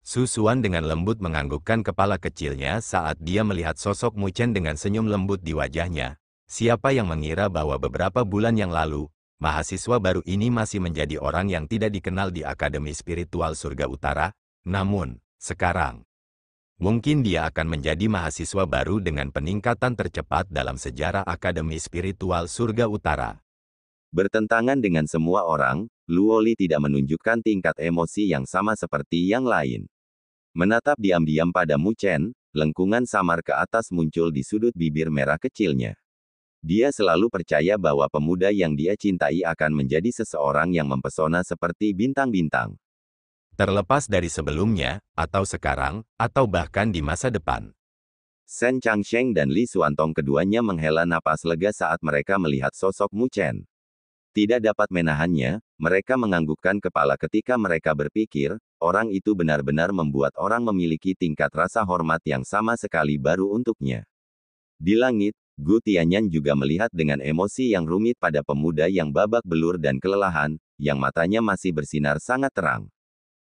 Su Xuan dengan lembut menganggukkan kepala kecilnya saat dia melihat sosok Mu Chen dengan senyum lembut di wajahnya. Siapa yang mengira bahwa beberapa bulan yang lalu, mahasiswa baru ini masih menjadi orang yang tidak dikenal di Akademi Spiritual Surga Utara? Namun, sekarang, mungkin dia akan menjadi mahasiswa baru dengan peningkatan tercepat dalam sejarah Akademi Spiritual Surga Utara. Bertentangan dengan semua orang, Luoli tidak menunjukkan tingkat emosi yang sama seperti yang lain. Menatap diam-diam pada Mu Chen, lengkungan samar ke atas muncul di sudut bibir merah kecilnya. Dia selalu percaya bahwa pemuda yang dia cintai akan menjadi seseorang yang mempesona seperti bintang-bintang. Terlepas dari sebelumnya, atau sekarang, atau bahkan di masa depan. Shen Changsheng dan Li Xuantong keduanya menghela napas lega saat mereka melihat sosok Mu Chen. Tidak dapat menahannya, mereka menganggukkan kepala ketika mereka berpikir, orang itu benar-benar membuat orang memiliki tingkat rasa hormat yang sama sekali baru untuknya. Di langit, Gu Tianyan juga melihat dengan emosi yang rumit pada pemuda yang babak belur dan kelelahan, yang matanya masih bersinar sangat terang.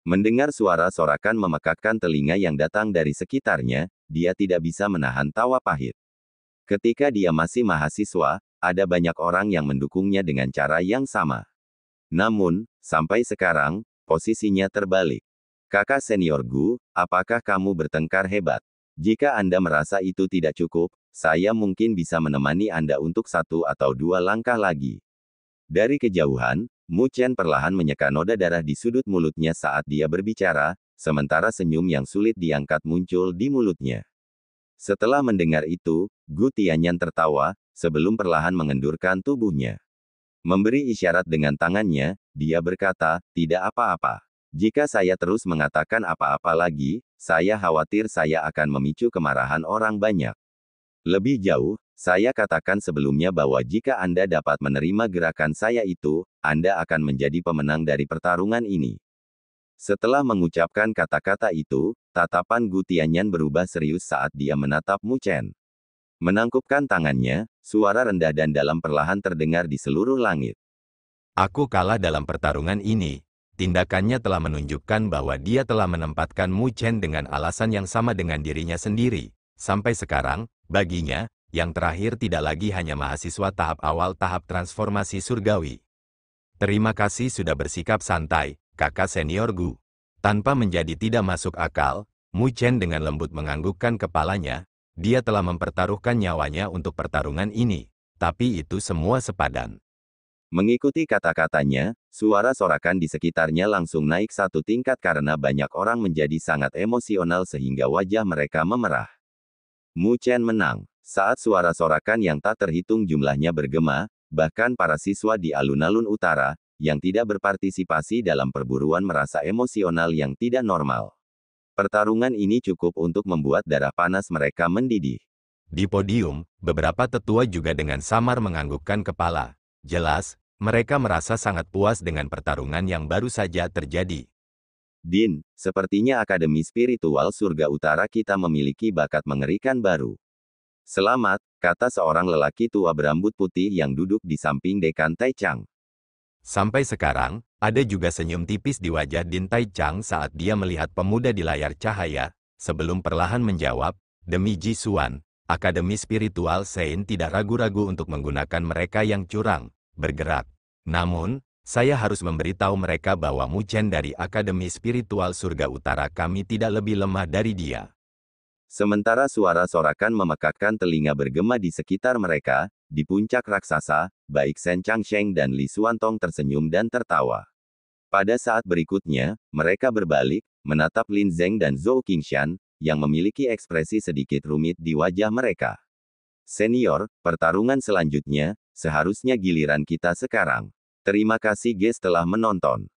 Mendengar suara sorakan memekakkan telinga yang datang dari sekitarnya, dia tidak bisa menahan tawa pahit. Ketika dia masih mahasiswa, ada banyak orang yang mendukungnya dengan cara yang sama. Namun, sampai sekarang, posisinya terbalik. Kakak senior Gu, apakah kamu bertengkar hebat? Jika Anda merasa itu tidak cukup, saya mungkin bisa menemani Anda untuk 1 atau 2 langkah lagi. Dari kejauhan, Mu Chen perlahan menyeka noda darah di sudut mulutnya saat dia berbicara, sementara senyum yang sulit diangkat muncul di mulutnya. Setelah mendengar itu, Gu Tianyan tertawa, sebelum perlahan mengendurkan tubuhnya. Memberi isyarat dengan tangannya, dia berkata, tidak apa-apa. Jika saya terus mengatakan apa-apa lagi, saya khawatir saya akan memicu kemarahan orang banyak. Lebih jauh, saya katakan sebelumnya bahwa jika Anda dapat menerima gerakan saya itu, Anda akan menjadi pemenang dari pertarungan ini. Setelah mengucapkan kata-kata itu, tatapan Gu Tianyan berubah serius saat dia menatap Mu Chen. Menangkupkan tangannya, suara rendah dan dalam perlahan terdengar di seluruh langit. Aku kalah dalam pertarungan ini. Tindakannya telah menunjukkan bahwa dia telah menempatkan Mu Chen dengan alasan yang sama dengan dirinya sendiri. Sampai sekarang, baginya, yang terakhir tidak lagi hanya mahasiswa tahap awal tahap transformasi surgawi. Terima kasih sudah bersikap santai, kakak senior Gu. Tanpa menjadi tidak masuk akal, Mu Chen dengan lembut menganggukkan kepalanya. Dia telah mempertaruhkan nyawanya untuk pertarungan ini. Tapi itu semua sepadan. Mengikuti kata-katanya, suara sorakan di sekitarnya langsung naik 1 tingkat karena banyak orang menjadi sangat emosional sehingga wajah mereka memerah. Mu Chen menang. Saat suara sorakan yang tak terhitung jumlahnya bergema, bahkan para siswa di alun-alun utara, yang tidak berpartisipasi dalam perburuan merasa emosional yang tidak normal. Pertarungan ini cukup untuk membuat darah panas mereka mendidih. Di podium, beberapa tetua juga dengan samar menganggukkan kepala. Jelas, mereka merasa sangat puas dengan pertarungan yang baru saja terjadi. Din, sepertinya Akademi Spiritual Surga Utara kita memiliki bakat mengerikan baru. Selamat, kata seorang lelaki tua berambut putih yang duduk di samping Dekan Taichang. Sampai sekarang, ada juga senyum tipis di wajah Din Taichang saat dia melihat pemuda di layar cahaya, sebelum perlahan menjawab, demi Ji Xuan, Akademi Spiritual Sein tidak ragu-ragu untuk menggunakan mereka yang curang, bergerak. Namun, saya harus memberitahu mereka bahwa Mu Chen dari Akademi Spiritual Surga Utara kami tidak lebih lemah dari dia. Sementara suara sorakan memekakkan telinga bergema di sekitar mereka, di puncak raksasa, baik Shen Changsheng dan Li Xuantong tersenyum dan tertawa. Pada saat berikutnya, mereka berbalik, menatap Lin Zeng dan Zhou Qingshan, yang memiliki ekspresi sedikit rumit di wajah mereka. Senior, pertarungan selanjutnya, seharusnya giliran kita sekarang. Terima kasih guys telah menonton.